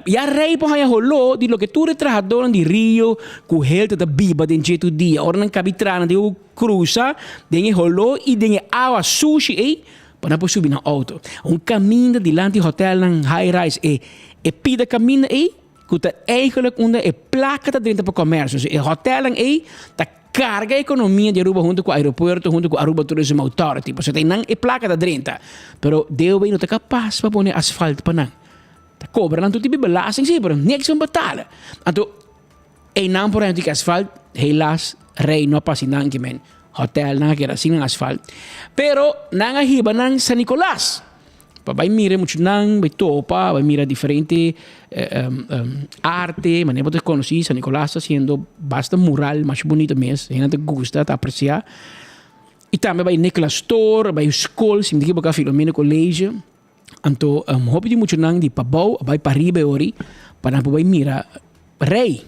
Speaker 14: ya rei po hang holo di lo que tu retrahador di Rio ku helte da biba den jetu dia ornan kabitrana di cruza den holo e den awa sushi e para depois subir na auto. Caminho dilante do hotel ng high rise e pida caminho que está eigenlijk onder placa dentro para comércio. O hotel ng tá carga a economia de Aruba junto com o aeroporto, junto com a Aruba Tourism Authority. Você tem não placa dentro. Pero deu bem não tá capaz para pôr asfalto para não. Tá cobra não tudo tipo belasting sim, pero nem que são betala. Então, não por exemplo que asfalto, helaas rei não passa não que men. Hotel na kira sing asfalt. Pero nanga hiba nang San Nicolas. Vai mira muito nang, vai topa, vai mira diferente arte, maneira de conhecer San Nicolas haciendo basta mural mais bonito mesmo, gente gusta, tá apreciar. E também vai Nicolas Store, vai escola, sim daqui para Filomena College. Anto hobby de muito nang di pabau, vai para ribe ori, para vai mira rei.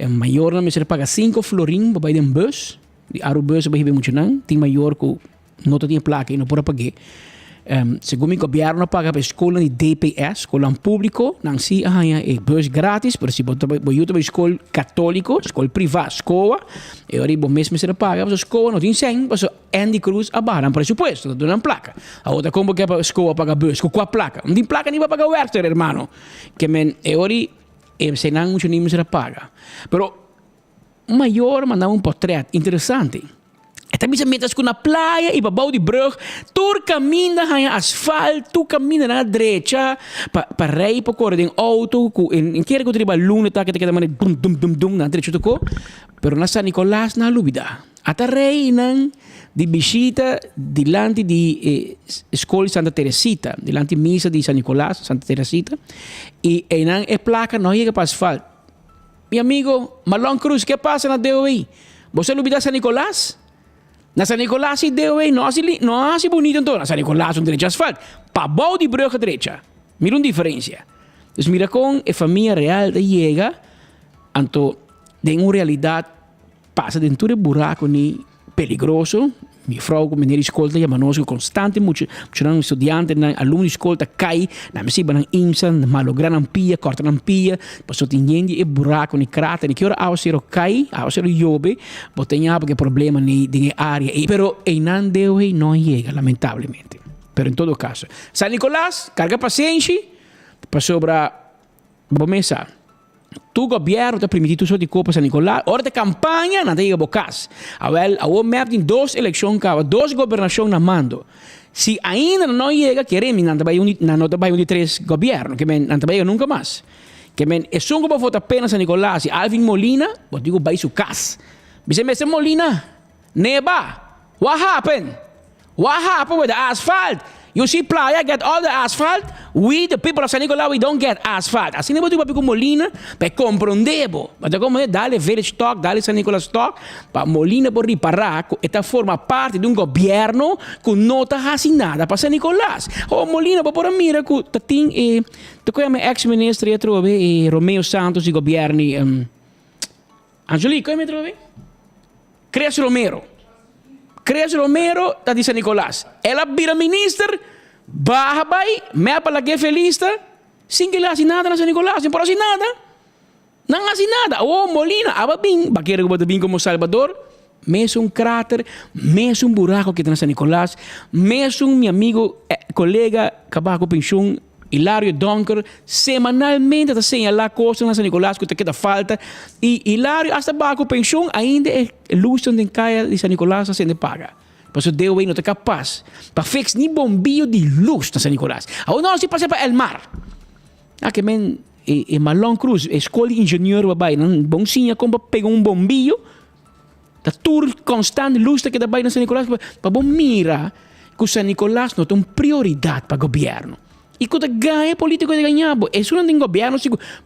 Speaker 14: Maior na me se paga 5 florin, vai de bus. Die Arubus bij muito não tem maior que não tem placa e não pode pagar. Segundo o governo paga para a escola de DPS, escola público, não se é bus grátis, por se botar para escola católico, escola privada, escola, e aí bom mesmo se paga, mas a escola não tem 100, mas Andy Cruz abarra presupuesto, não tem placa. A outra como que a escola paga bus, com a placa, não tem placa nem para pagar o Werther, hermano. Que men, e aí se não muito nem se paga. Pero maior mandava portrait interessante. E também metas com na praia e babau de brug, tu caminha na asfalto, tu caminha na direita, para rei para correr em auto, em que que triba luna tá que te maneira dum na direita tocou, pero na San Nicolás na lubida. Ata rei nan di visita dilante di escola Santa Teresita, dilante missa di San Nicolás, Santa Teresita, e nan e placa não chega para asfalto. Meu amigo, Marlon Cruz, que passa na DOI? Você não olvida San Nicolás? Na San Nicolás e DOI não é bonito então. Na San Nicolás um direito de asfalto. para bom de brugge derecha. Mira uma diferença. Dus mira com a família real de chega, então tem uma realidade passa dentro do buraco ni peligroso. Minha frau com menina escolta e manosco constante muito estudante na aluno escolta cai na mesiba na imsa na malograr na pia corta na pia passou tinhende e buraco ni cráter ni que hora ao ser cai ao ser yobe botenha porque problema ni de área pero não deu e não chega lamentavelmente pero em todo caso San Nicolás carga paciência passou para bomesa tu governo está permitido só de Copa San Nicolás hora de campanha não tem bocas o map tem 2 eleições 2 governações na mando se ainda não chega queremos não vai de 3 governo que não vai nunca mais que é só para votar apenas San Nicolás e Alvin Molina eu digo vai su casa você me Molina neba what happened with the asphalt you see Playa get all the asphalt. We, the people of San Nicolás, we don't get asphalt. Assim não pode com Molina, para compreendebo. Mas como dá-lhe Village Talk, dá-lhe San Nicolás Talk, para Molina por reparar, esta forma parte de um governo que não está assinada para San Nicolás. Molina, por mira, que tem, tu conhece ex-ministro, Romeo Santos, e governo, Angelique, conhece me Cresce Romero está de San Nicolás. Ela vira minister, barra vai, me para que feliz, sem que ele assine nada na San Nicolás, sem por assinada. Não assinada. Molina, aba bem, baqueira que bem como Salvador, mesmo cráter, mesmo buraco que tem na San Nicolás, mesmo meu amigo, colega, cabaco pensión, Hilário Donker, semanalmente está señalar coisas na San Nicolás que te falta. E Hilário, hasta bajo pensión, ainda é luz onde caia de San Nicolás a sendo paga. Por isso, Deus não está capaz para fixar nem bombilho de luz na San Nicolás. Não, se passa para El Mar. Que men, Marlon Cruz, escola de engenheiro, não bom sim, como pega bombilho, da tour constante luz que está na San Nicolás, para bom mira que San Nicolás não tem prioridade para o governo. E quando ganha político de ganhar, isso não tem governo,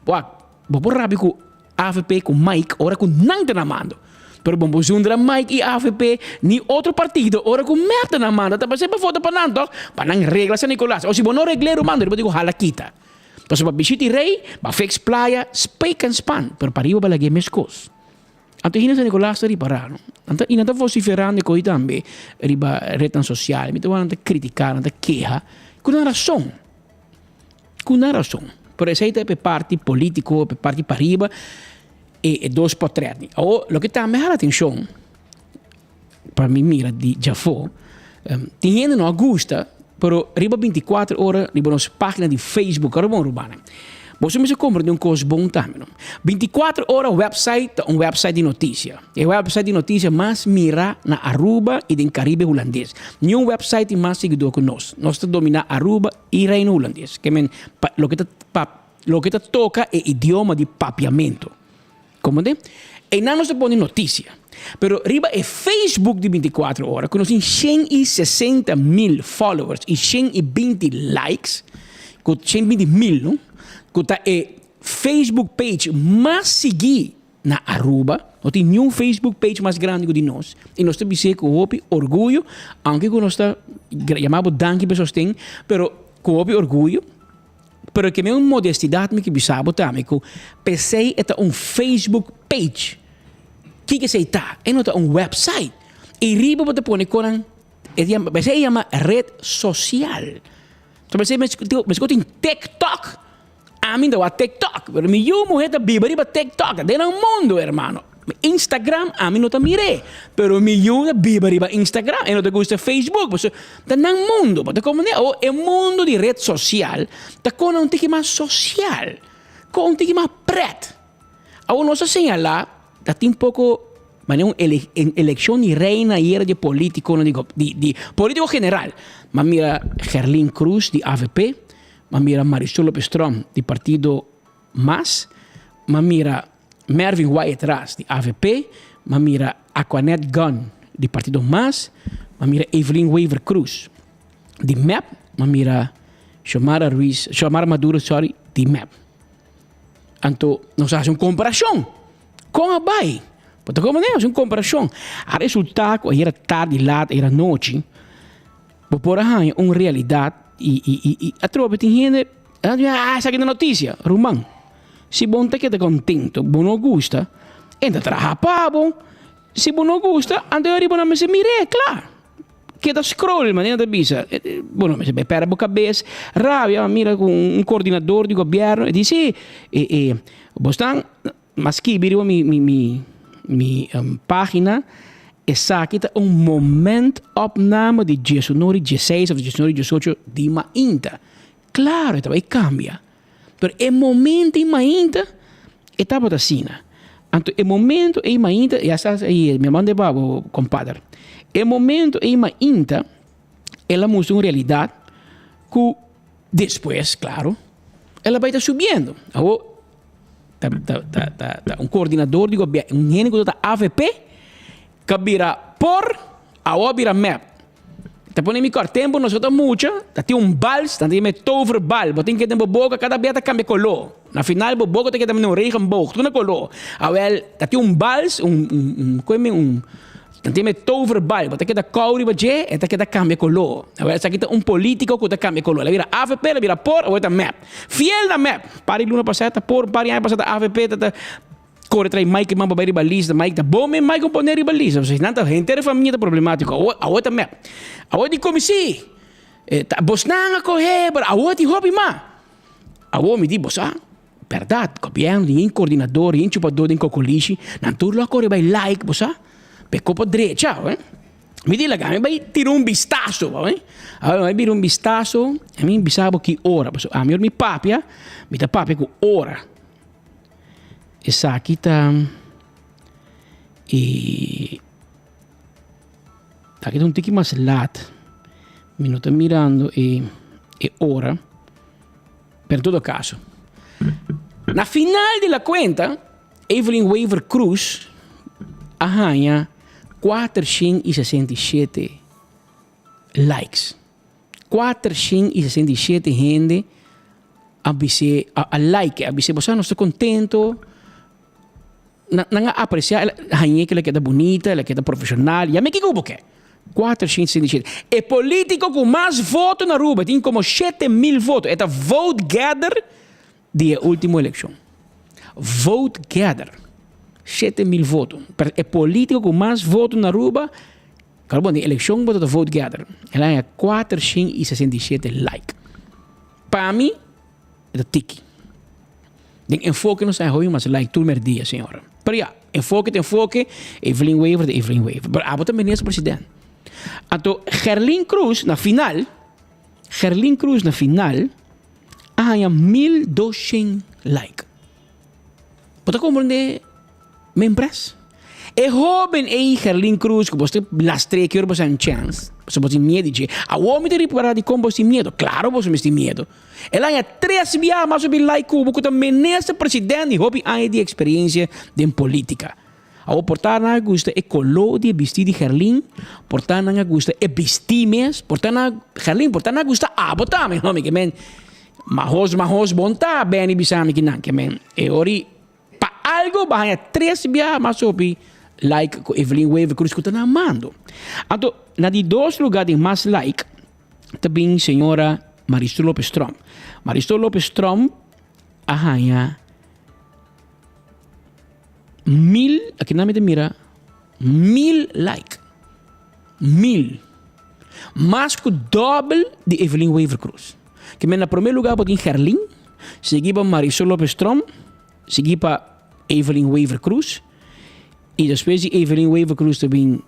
Speaker 14: por rápido com AFP, com Mike, ora com não na mando. Pero bom, Zundra, Mike e AFP, nem outro partido, ora com merda na manda, tá para votar para não regla San Nicolás. Ou se não regler o mando, eu digo halaquita. Então, para Bichiti Rei, para Fix Playa, Spake and Span, pero para ir para lagi mescos. Anto hina San Nicolás está riparando. Anto hina está vociferando coi também, riba rete social, mi tava a criticar, a queja, com uma razão. Por exemplo, per parte politico, per parte para riba, e 2 potretti. O lo che sta a me attenzione, per me mira di Jafo, teniendo no gusta, però riba 24 ore, riba nos página di Facebook, ora buon rubane. Você me compra de coisa bom também. 24 horas website de notícia. É o website de notícia mais mira na Aruba e no Caribe holandês. Nenhum website mais seguidor que nós. Nós dominamos Aruba e Reino Holandês. Que lo que toca é idioma de papiamento. Como é? E não nos põe notícia. Pero riba é Facebook de 24 horas, com 160,000 followers e 120 likes, com 120,000, não? Que é Facebook page mais seguir na Aruba. Não tem nenhum Facebook page mais grande que nós. E nós temos que com orgulho, aunque nós chamamos danke pessoas têm, pero com orgulho, pero que é uma modestidade que bisabo também, que PC é um Facebook page. Que se está? É um website. E riba você põe com você chama rede social. Então você tem TikTok. A mim dá TikTok, pero mi mulher tá biba riba TikTok, de no mundo, hermano. Instagram a mim não tá mire, pero mi biba riba Instagram, e não te gusta Facebook, porque tá no mundo, porque como é o mundo de rede social, tá com um tique mais social, com um tique mais preto. A nós señalar, tá tem um pouco, mas é uma eleição de reina e era de político, não digo, de político general. Mas mira Gerlin Cruz de AVP, mas mira Marisol Lopes-Strom, de Partido MAS, mas mira Mervyn Wyatt Ras, de AVP, mas mira Aquanet Gunn, de Partido MAS, mas mira Evelyn Weaver Cruz, de MEP, mas mira Xiomara Maduro, de MEP. Então, nós fazemos uma comparação com a BAI. Porque como é uma comparação? A resultado, era tarde, lá, era noite, por aí, uma realidade a tropa tem gente, essa aqui é a notícia, Romão. Se bom tá que tá contento, bom não gusta, ainda trabalha para bom. Se bom não gusta, anda aí bom não se mire, claro. Que da scroll, mas ainda bisa. Bom, mas pera a cabeça, rabia, mira com coordenador do governo e diz, bostan, mas que viro mi página, essa aqui tá momento opname de 19, 16 ou 19, 18 de Mainta. Claro, então vai cambia. Pero é momento em Mainta, etapa da Sina. Então, é momento em Mainta, já está aí, me manda babo, compadre. É momento em Mainta, ela mostra uma realidade que depois, claro, ela vai estar subindo. Um coordenador de governo, um gênero da AVP, que vira por, a vira map. Tá pondo em cor tempo, nós outros muito, tem um bals, tem me tover bal, botem que tem boca, cada beta cambia color. Na final, boca tem que ter um regen boca, tudo na color. Awel, tem um bals, tem me tover bal, botem que da couri baje, e tem que da cambia color. Awel, sa kita político que da cambia color. Ela vira AVP, ela vira por, ou map. Fiel da map. Pari luna passata, por, pari ano passata AVP, corre trai Mike mamba vai ribalista, Mike tá bom, mas Mike compõe ribalista. Vocês não tá gente da família tá problemático. A outra map. A outra comisi. Tá bosnanga correr, a outra hobby ma. A outra me diz, bossa, verdade, governo, em coordenador, em chupador, em cocolishi, não tudo lá corre vai like, bossa. Pecou para direita, me diz lá, me vai tirar um vistazo, vai tirar um vistazo, a mim bisabo que hora, bossa. A mim me papia, me tá papia com hora. Essa aqui tá aqui tá um tique mais lat. Me não tá mirando e hora. Per todo caso. Na final de la cuenta, Evelyn Waver Cruz arranha 467 likes. 467 gente a like, a você não está contento. Não apreciar a rainha que ela queda bonita, ela queda profissional. E a mim que cubo que? 467. É político com mais votos na Aruba. Tem como 7.000 votos. É a vote gather de última eleição. Vote gather. 7.000 votos. É político com mais votos na Aruba. Claro, de eleição, voto da vote gather. Ela é 467 like. Para mim, é tiki. Den enfoque não sai ruim, mas like tudo merdia, senhora. Pero ja, enfoque, Evelyn Waver. Pero a também é presidente. Então, Gerlin Cruz na final, ganha 1.200 likes. Pode compreender? Me impressa. É jovem aí, Gerlin Cruz, que você lastre que você tem chance. Você pode ter medo de a homem tem reparado de como você tem medo. Claro, você tem medo. Ela ganha 3 vezes mais sobre like cubo, que também nesse presidente, e hobby de experiência de política. A portar na gusta é color de vestir de Gerlin, portar na gusta é vestir mesmo, portar na Gerlin, portar na gusta botar, meu nome, que men, mahos, bonta, bem e bisami que não, que men, e ori, pa algo, ganha 3 vezes mais sobre like Evelyn Waver Cruz que está amando. Então, na de 2 lugares de mais like, também senhora Maristol Lopes Strom. Maristol Lopes Strom ganha 1.000, aqui na minha mira, 1.000 like. 1.000. Mais que o dobro de Evelyn Waver Cruz. Que na primeiro lugar pode Gerlin, seguir para Maristol Lopes Strom, seguir para Evelyn Waver Cruz, e depois de Evelyn Waver Cruz também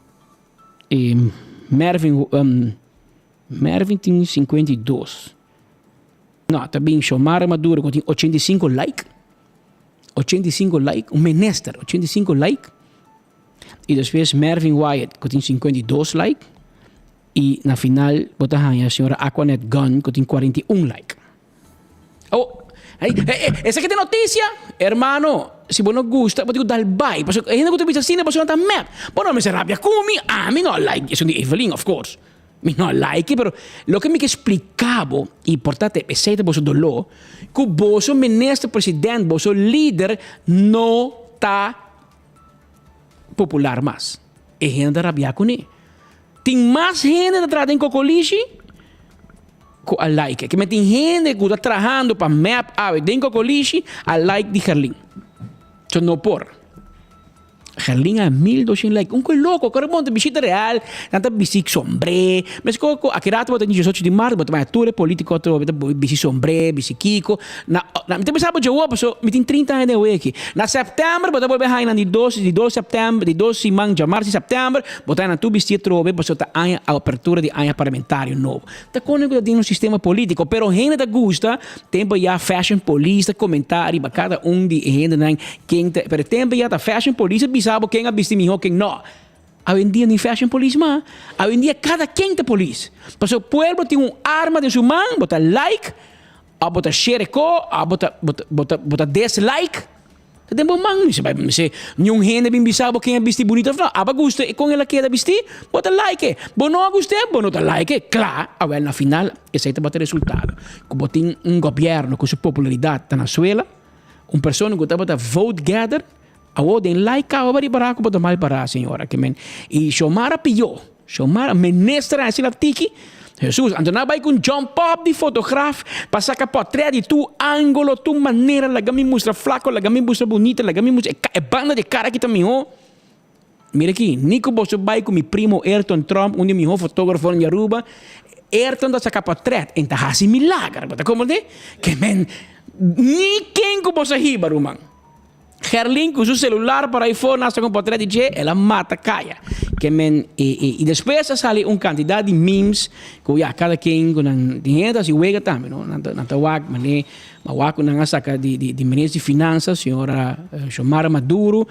Speaker 14: Mervin tem 52. Não, também Xomara Maduro tem 85 like. 85 like, um menester, 85 like. E depois Mervin Wyatt que tem 52 like. E na final bota a senhora Aquanet Gunn que tem 41 like. Oh, essa aqui tem notícia, hermano. Se você não gosta, você dar bye. Porque a gente que está assim, você não está mad. Mas não me se rabia comigo. Me não like. Isso é Evelyn, of course. Me não like, pero lo que me explicava, e portanto, é certo você dolor, que você ministro presidente, você líder, não está popular mais. E a gente rabia com ele. Tem mais gente atrás em Cocolishi com a like. Que me tem gente que está trabalhando para map ave dentro do colégio a like de Gerlin. Então não por. Gerlin a 1200 like. Um coisa louco, que monta visita real, tanta bisik sombre. Mas coco, aqui rato bota 18 de março, bota mais tudo político, outro bisik sombre, bisik kiko. Na também sabe de opa, so me tem 30 anos de weki. Na setembro bota voltar aí na de 12 setembro, de 12 de março e setembro, bota na tu bisik trobe, bota tá a abertura de ano parlamentário novo. Tá conego de um sistema político, pero gente da gusta, tempo já fashion police, comentário, cada de gente não quem, pero tempo já tá fashion police sabe quem abiste melhor, quem não. Hoje em dia, nem fashion police, mas hoje em dia, cada quem tem police. Porque o povo tem uma arma de sua mão, bota like, ou bota share, ou bota dislike. Tem bom mão, se nenhum gente bem sabe quem abiste bonito, fala, aba gusta, e com ela quer abiste, bota like. Bom não gusta, bom não like. Claro, agora na final, esse aí vai ter resultado. Como tem governo com sua popularidade na Venezuela, pessoa que está vote gather, a den like a bari para ko mal para senhora que men e Xiomara pio Xiomara ministra assim la tiki Jesus andona vai com jump up de fotógrafo passa que portrait de tu ângulo tu maneira la gami mostra flaco la gami mostra bonita la gami mostra banda de cara que também mira aqui Nico Bosso vai com meu primo Ayrton Trump de meu fotógrafo em Aruba Ayrton da saca portrait então hasi milagre bota como de que men ninguém que Bosso riba rumang Gerlin com seu celular para iPhone hasta com portrait de G, ela mata caia. Que men e depois sale quantidade de memes que já cada quem com dinheiro se uega também, não? Na tawag mané, mawak na saca de ministro de finanças, senhora Xiomara Maduro,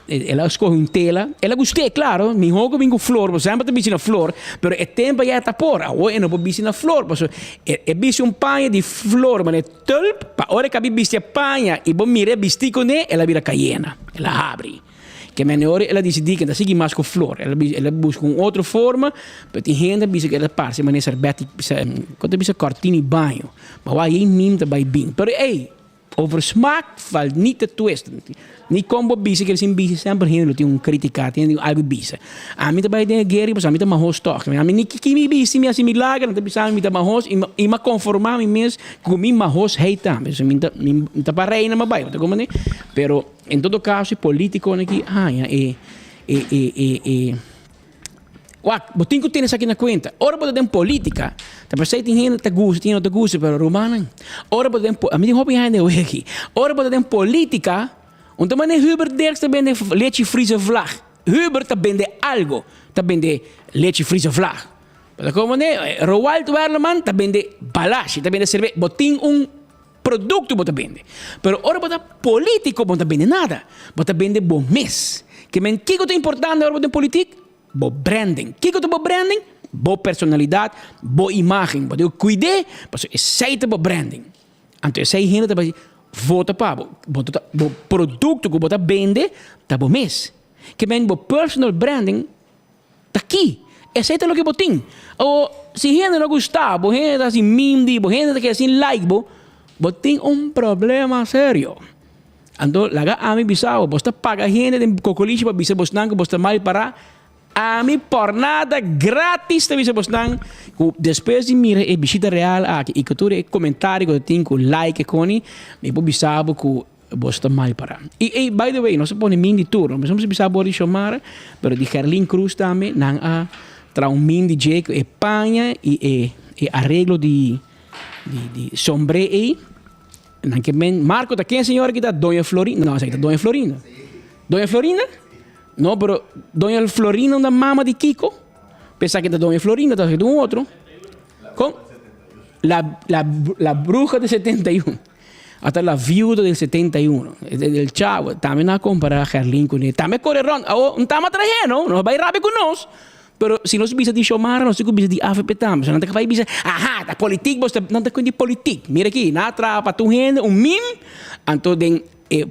Speaker 14: ela escolhe um tela, ela gostei, claro, me jogo bingo flor, você sempre tem na flor, pero é tempo já tá por, ou não pode na flor, porque é bicho um panha de flor, mané tulp, pa hora que a bicho panha e bom mire bistico né, ela vira caiena, ela abre. Que menor ela decide que não sigue mais com flor, ela busca uma outra forma, mas tem gente que ela passa, mas nessa bete, quando bisa cortina e banho, mas aí mim também bem. Pero ei, over smaak valt niet te twisten. Niet combo bisa que eles bisa sempre gente tem crítica, tem algo bisa. A mim também tem guerra, mas a mim também host talk. A mim nem que me bisa me assim milagre, não tem bisa a mim também host e me conformar me mesmo com mim mas host hate também. A mim tá para reina mas vai, tá como né? Pero em todo caso político aqui, botinho que tem aqui na conta. Ora pode ter política. Tá percebe tem gente que gosta, tem outro gosta, pero romana. Ora pode ter a mim hobby ainda aqui. Ora pode ter política. Und man Hubert Derks também de leite friese vlag. Hubert também de algo, também de leite friese vlag. Mas como né, Roald Werleman também de balashi, também de cerveja, botin produto bota bende. Pero ora bota político bota bende nada. Bota bende bom mês. Que men que é importante ora bota política? Bo branding. Que é bo branding? Bo personalidade, bo imagem. Bota eu cuidei, mas é seita bo branding. Então sei gente também vota para bota bo produto que bota bende, tá bo mês. Que men bo personal branding tá aqui. Esse é o que botin. Ou se gente não gostar, bo gente assim mimdi, bo gente que assim like bo tem problema sério. Então, laga ami bisao, você paga gente de cocoliche para bisa bosnang, você mal para ami por nada grátis de bisa bosnang. Depois de mira e visita real aqui e cultura comentário que tem com like coni, me po bisabo que você mal para. E by the way, não se põe min de turno, mas não se bisabo de Xiomara, pero de Gerlin Cruz também nang a tra um min de Jake e panha e arreglo de sombre aí. Nanke men Marco tá quem é a senhora que tá Dona Florinda? Não, essa aqui tá Dona Florinda. Dona Florinda? Não, pero Dona Florinda da mama de Kiko. Pensar que tá Dona Florinda, tá de um outro. Com la bruja de 71. Hasta la viuda del 71. Del chavo. Também na comparar a Gerlin com ele. Também corre ronda. Não tá mais trajando, não vai rápido conosco. Pero se nós bisa de Xiomara, nós bisa de AFP também. Se não tem que bisa, tá político, não tem que político. Mira aqui, na trapa, tu gente, meme. Então, tem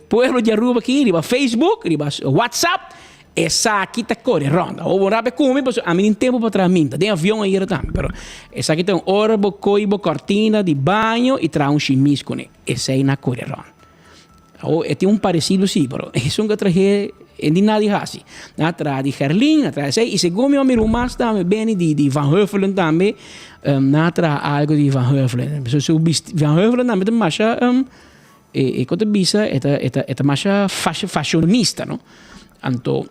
Speaker 14: pueblo de Aruba aqui, riba Facebook, riba WhatsApp. Essa aqui tá corre ronda. Ou vou rápido comigo, porque a mim tem tempo para trás minta. Tem avião aí também. Pero essa aqui tem hora, coibo, cortina de banho e traz chimis com ele. Essa aí na corre ronda. Ou tem parecido sim, pero isso nunca traje en die na die hasi. Natra die Gerling, natra sei, e se gomi o mi rumas também bem di Van Heuvelen também, natra algo di Van Heuvelen. So Van Heuvelen também de masha e quando bisa eta masha fashionista, no? Anto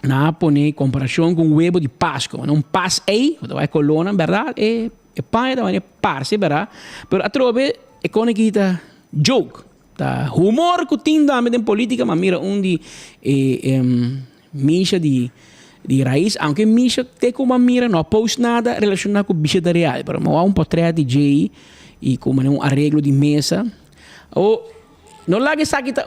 Speaker 14: na pone comparação com huevo de Páscoa, não pas ei, quando vai colona, verdade? E pai da parse, verdade? Pero a trove e con kita joke. Da humor que tem também em política, mas mira onde misha de raiz, aunque misha tem como mira não post nada relacionado com bicha da real, mas há portrait de Jay e como arreglo de mesa. Ou não lá que sabe que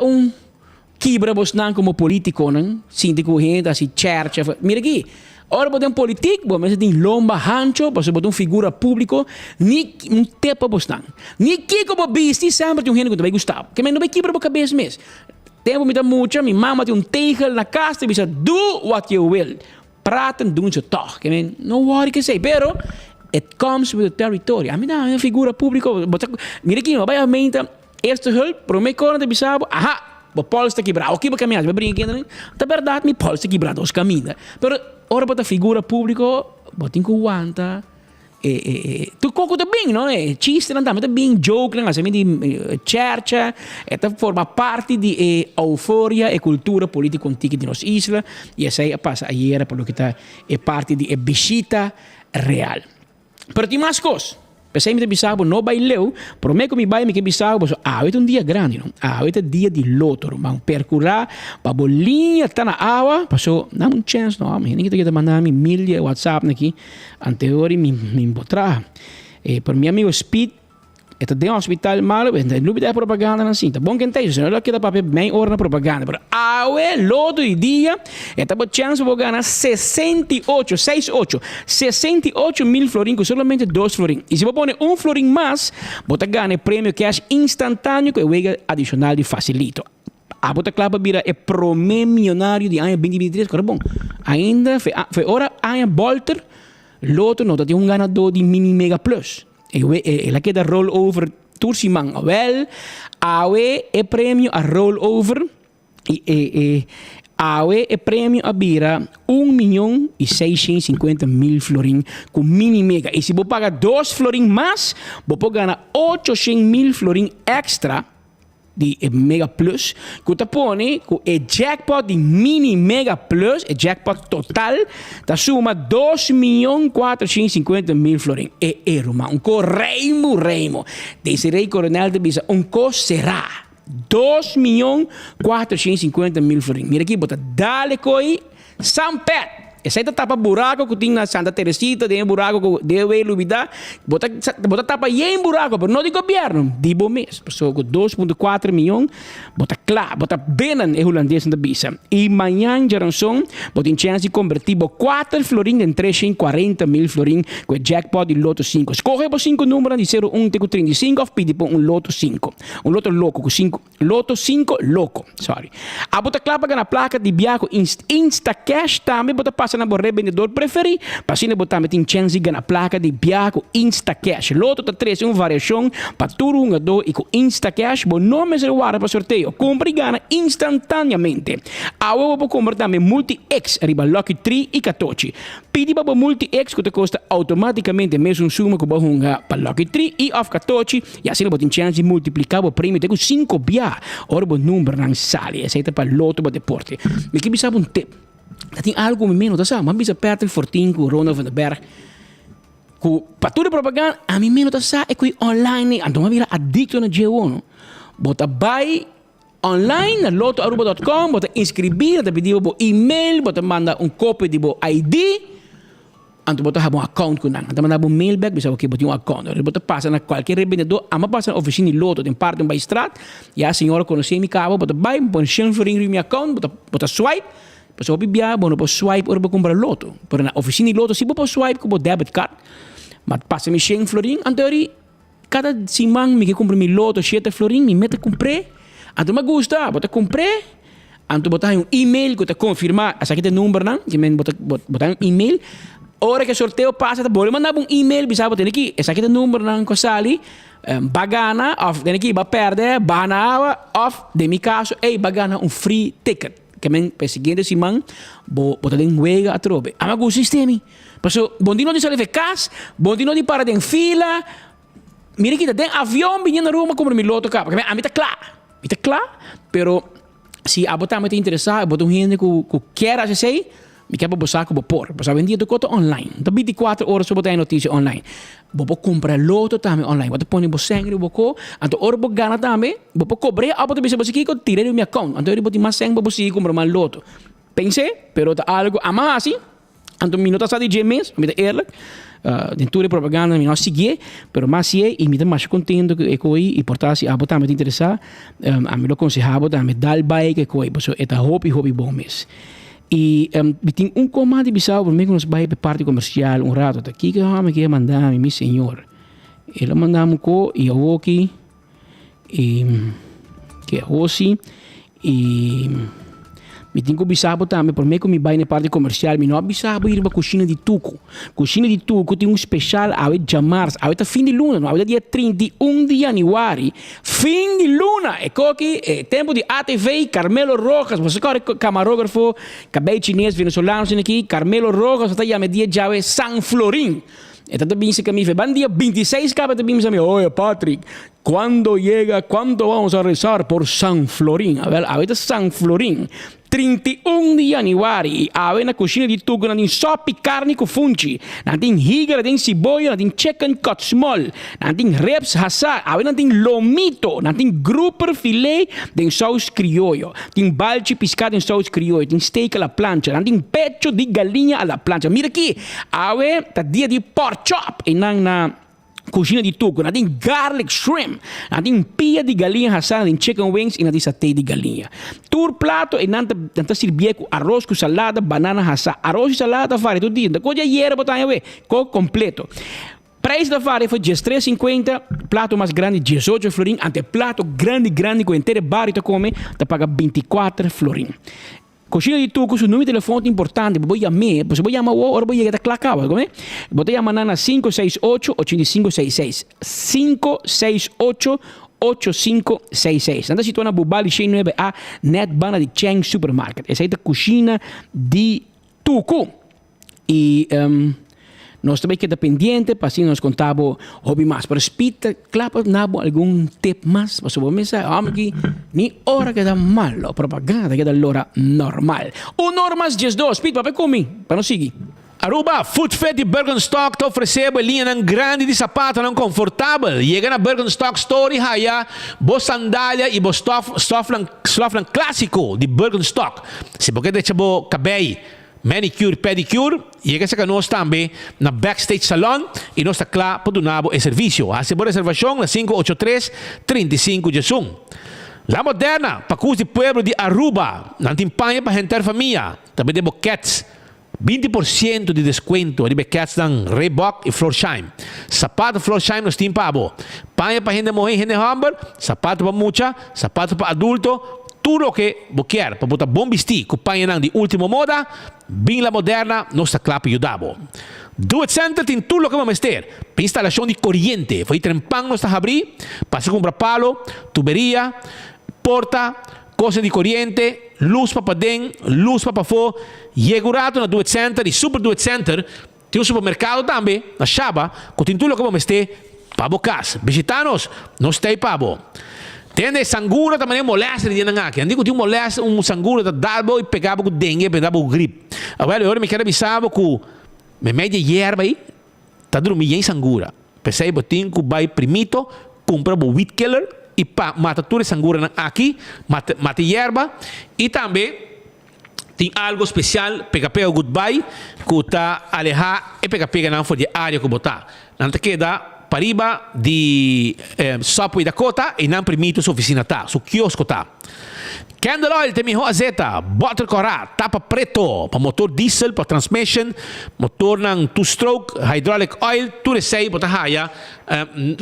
Speaker 14: quebra bosnan como político, não? Síndico gente, assim, church, mira aqui. Ora botem político, mas tem lomba hancho, você botem figura público, ni tepa bostan. Ni que como bisti sempre tem gente que vai gostar. Que não vai quebrar a cabeça mesmo. Tempo me dá muito, minha mama tem tegel na casa e diz do what you will. Praten doen ze toch. Que não worry que sei, pero it comes with the territory. A mim dá uma figura pública, mira aqui, vai a mente, este hulp, pro me corre de bisabo, aha. O polo está quebrado. O que vai caminhar? Vai brincar, né? Na verdade, meu polo está quebrado, os caminhos. Pero, ora para a figura pública, botem com guanta. Tu coco também, não é? Chiste não também, também joke, não é? Assim, de chercha, esta forma parte de euforia e cultura política antiga de nossa isla. E essa aí passa ayer, por lo que está, é parte de visita real. Pero tem mais coisas. Pensei me bisabo no baileu, por me que me baile me que bisabo, é um dia grande, não? É dia de loto, mas percurar, para bolinha tá na água, passou, não um chance, não, mas ninguém tá mandando me milha WhatsApp aqui, anterior me botar. Por meu amigo Speed, de um hospital malo, não vai propaganda assim, tá bom que entende, senão ele quer papel bem hora na propaganda, mas loto de dia, uma chance de ganhar 68 mil florins com somente 2 florins. E se você põe um florim mais, você ganha prêmio cash instantâneo com o adicional de facilito. A bota clava vira é promê milionário de ano 2023, cara bom. Ainda foi hora ano Bolter, loto não tem um ganador de mini mega plus. Ela queda rollover tursimang well, é prêmio a rollover é prêmio a bira 1.650.000 florins com mini mega. E se você paga 2 florins mais, você ganha 800.000 florins extra de Mega Plus, que você põe com o jackpot de Mini Mega Plus, o jackpot total, da suma 2.450.000 florins. Irmão, reimo. Desse rei coronel de Bisa, será 2.450.000 florins. Mira aqui, bota, dale coi, Sampet. Essa aí tapa buraco que tem na Santa Teresita, tem buraco que deve iluminar. Bota tapa em buraco, mas não de governo, de bom mês. Pessoa com 2,4 milhões, bota claro, bota benan é holandês na bisa. E amanhã, Jaranson, bota em chance de convertir 4 florins em 340.000 florins com o jackpot de loto 5. Escorre por 5 números de 0, 1, 35, ou pede por loto 5. Loto louco, com 5. Loto 5 louco, sorry. A bota claro para ganhar placa de biaco Insta Cash também, bota passa na borre vendedor preferido, para assim botar tem chance de ganhar placa de biaco Insta Cash. Loto tá 3 uma variação para tudo um do e com Insta Cash, bom nome se guarda para sorteio. Compra e ganha instantaneamente. A eu vou comprar também Multi-X, arriba Lucky 3 e 14. Pedi para Multi-X que te custa automaticamente mesmo suma que você para Lucky 3 e of 14 e assim você tem chance de multiplicar o prêmio com 5 bia. Ora o número não sale, esse é para loto para deporte. Me que sabe um tip. Tem algo menos, tá mas bisa Patrick Fortin com Ronald van den Berg. Com para toda propaganda, a mim menos tá é que online, então vai virar adicto na G1. Bota buy online na lotoaruba.com, bota inscrever, bota pedir o e-mail, bota manda cópia de bo ID. Anto bota um account com nang, anto manda um mailback, bisa que bota account. Bota passa na qualquer revendedor, ama passa na oficina de loto, tem parte um baistrat, e a senhora conhece mi cabo, bota buy, põe 100 florin no meu account, bota swipe. Pas op bia, bono po swipe or compra loto. Pero na oficina loto, si po swipe ko po debit card, mat passa mi 100 florin, anteriori, cada simang mi compra mi loto 7 florin, mi mete compre, anto me gusta, bota compre, anto bota un email que te confirma, asa kita number nang, que men bota un email, ora que sorteio passa, ta boleh mandar un email, bisa bota aqui, asa kita number nang ko sali, bagana, of, aqui, ba perde, bana, of, de mi caso, bagana un free ticket. que men seguinte semana bota den huega a trobe. Ama go sistemi. Paso bondino de sale cas, bondino de para den fila. Mira que den avião vindo na Roma como me loto cá, porque a mim tá claro, pero se a botar me interessar, botar gente que quer acessar, me quer buscar como por, mas a vendia do coto online. Então 24 horas sobre a notícia online. Bobo compra loto também online. Boto põe bo sangue boco, anto ora bo gana também, bobo cobre, a boto bisa bosiki ko tire no minha account. Anto ora boto mais sangue bobo si compra mais loto. Pensei, pero tá algo a mais assim. Anto minuto sa di gemes, me tá eerlijk. Dentro de propaganda me não seguir, pero mas se e me dá mais contento que coi e portar-se a botar me interessar, a me lo aconsejava também dar bike que coi, porque é hobby bom mês. E tem comando bisau por mim que nos vai para parte comercial rato tá aqui que me quer mandar meu senhor. Ele mandamos co e eu aqui e que hoje e me tenho que bisabo também por mim que me vai na parte comercial me não bisabo ir para cozinha de tuco tem especial a jamarço a fim de luna não a dia 31 de janeiro fim de luna é coque é tempo de ATV Carmelo Rojas você corre camarógrafo cabelo chinês venezuelano aqui Carmelo Rojas está já media jave San Florin então também se caminha vai dia 26 acaba também me oye Patrick quando vamos a rezar por San Florin a ver San Florin 31 de janeiro, a na cozinha de tuco, natin sopi carne com fungi, natin higa, natin cebolla, natin chicken cut small, natin reps hasa, natin lomito, natin grouper filet, den saus criollo, natin balchi piscado em saus criollo, natin steak à la plancha, natin pecho de galinha à la plancha. Mira aqui, tá dia de pork chop, e na cozinha de tuco, natin garlic shrimp, natin pia de galinha assada, natin chicken wings e natin satay de galinha. Tur plato e nanta servir com arroz com salada, banana assada. Arroz e salada fare tudo dia. Coisa hierba botar aí, co completo. Preço da fare foi 13,50, prato mais grande 18 florin, ante prato grande com inteiro bar tá come, tá paga 24 florin. Cozinha de tuco, su número de telefone importante, vou chamar, você vai chamar agora, vou chegar a clacar, como é? Vou chamar na 568-8566. 568-8566. Anda situada na Bubali 9A, net bana de Cheng Supermarket. Essa é a cozinha de tuco. E nós também queda pendiente, para assim nós contamos hobby mais. Para espita, claro, nabo algum tip mais. Para sua mesa, aqui, ni hora que dá mal, propaganda que dá hora normal. O normas 12, pit, para comer, para não seguir.
Speaker 13: Aruba, Food Fed de Bergenstock te ofereceu a linha grande de sapato não confortável. Chega na Bergenstock Story, haya, bo sandália e bo stoflan clássico de Bergenstock. Se você deixa bo cabelo, manicure, pedicure, chega sa nós também na Backstage Salon e nós está claro para donar o serviço. A sua reservação na 583-3511. La Moderna, Pacus de Pueblo de Aruba, na timpanha para rentar família. Também de boquetes. 20% de desconto de bequetes dan Reebok e Florsheim. Sapato Florsheim nos timpabo. Panha para gente morrer, gente hamburger, sapato para mucha, sapato para adulto, tudo o que você quer para botar bom vestir com panha de última moda, bem La Moderna, nos está claro para ajudar. Do It Center tem tudo o que vamos ter. Para instalação de corriente, foi trempang nos está abrir, para se comprar palo, tuberia, porta, coisa de corriente, luz para dentro, luz para fora. Chegurato na Do It Center e Super Do It Center tem supermercado também, na Chaba, com tudo o que vamos ter para a casa. Visitanos, nós temos para você. Tem sangura também molesta de aqui. Andigo tinha molesta sangura da dalbo e pegava com dengue, pegava com gripe. Agora eu me quero avisar que me media hierba aí, tá dormindo em sangura. Pensei botinho que vai primito, compra o wheat killer e mata tudo sangura aqui, mata hierba e também tem algo especial, pega goodbye, que está alejar e pega não foi de área que botar. Não te queda para riba de Subway Dakota e não permite sua oficina tá, seu quiosco tá. Candle Oil tem melhor azeta, bottle corá, tapa preto, para motor diesel, para transmission, motor ng two-stroke, hydraulic oil, tudo isso aí, bota raia,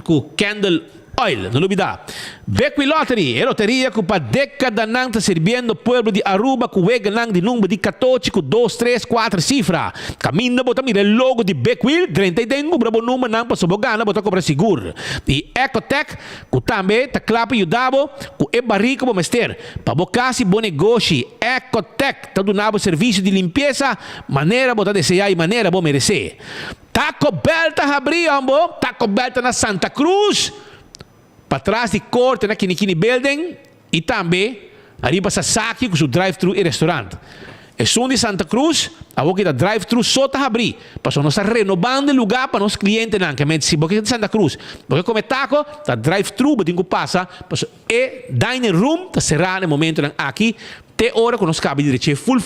Speaker 13: com Candle Oil, não olvidar. Beckwith Lottery, é loteria que para década não está servindo o povo de Aruba com o não de número de 14 com 2, 3, 4 cifras. Caminha, bota mira logo de Beckwith, 30 dengo, brabo número não para sobogana, bota cobra seguro. E Ecotech, que também está claro e ajudava, com é barrico para mester. Para bocasi bom negócio, Ecotech, está dando serviço de limpeza, maneira bota desejar e maneira bom merecer. Taco Bell está abrindo, Taco Bell está na Santa Cruz. Para trás de corte na Kinikini Building e também arriba Sasaki com o drive-thru e restaurante. É som de Santa Cruz, a boca da drive-thru só está abrindo. Para nós renovando o lugar para os clientes não, que se boca de Santa Cruz, porque como taco, da drive-thru, botinho passa, e dining room está cerrado no momento aqui, até hora que nós cabe direito full,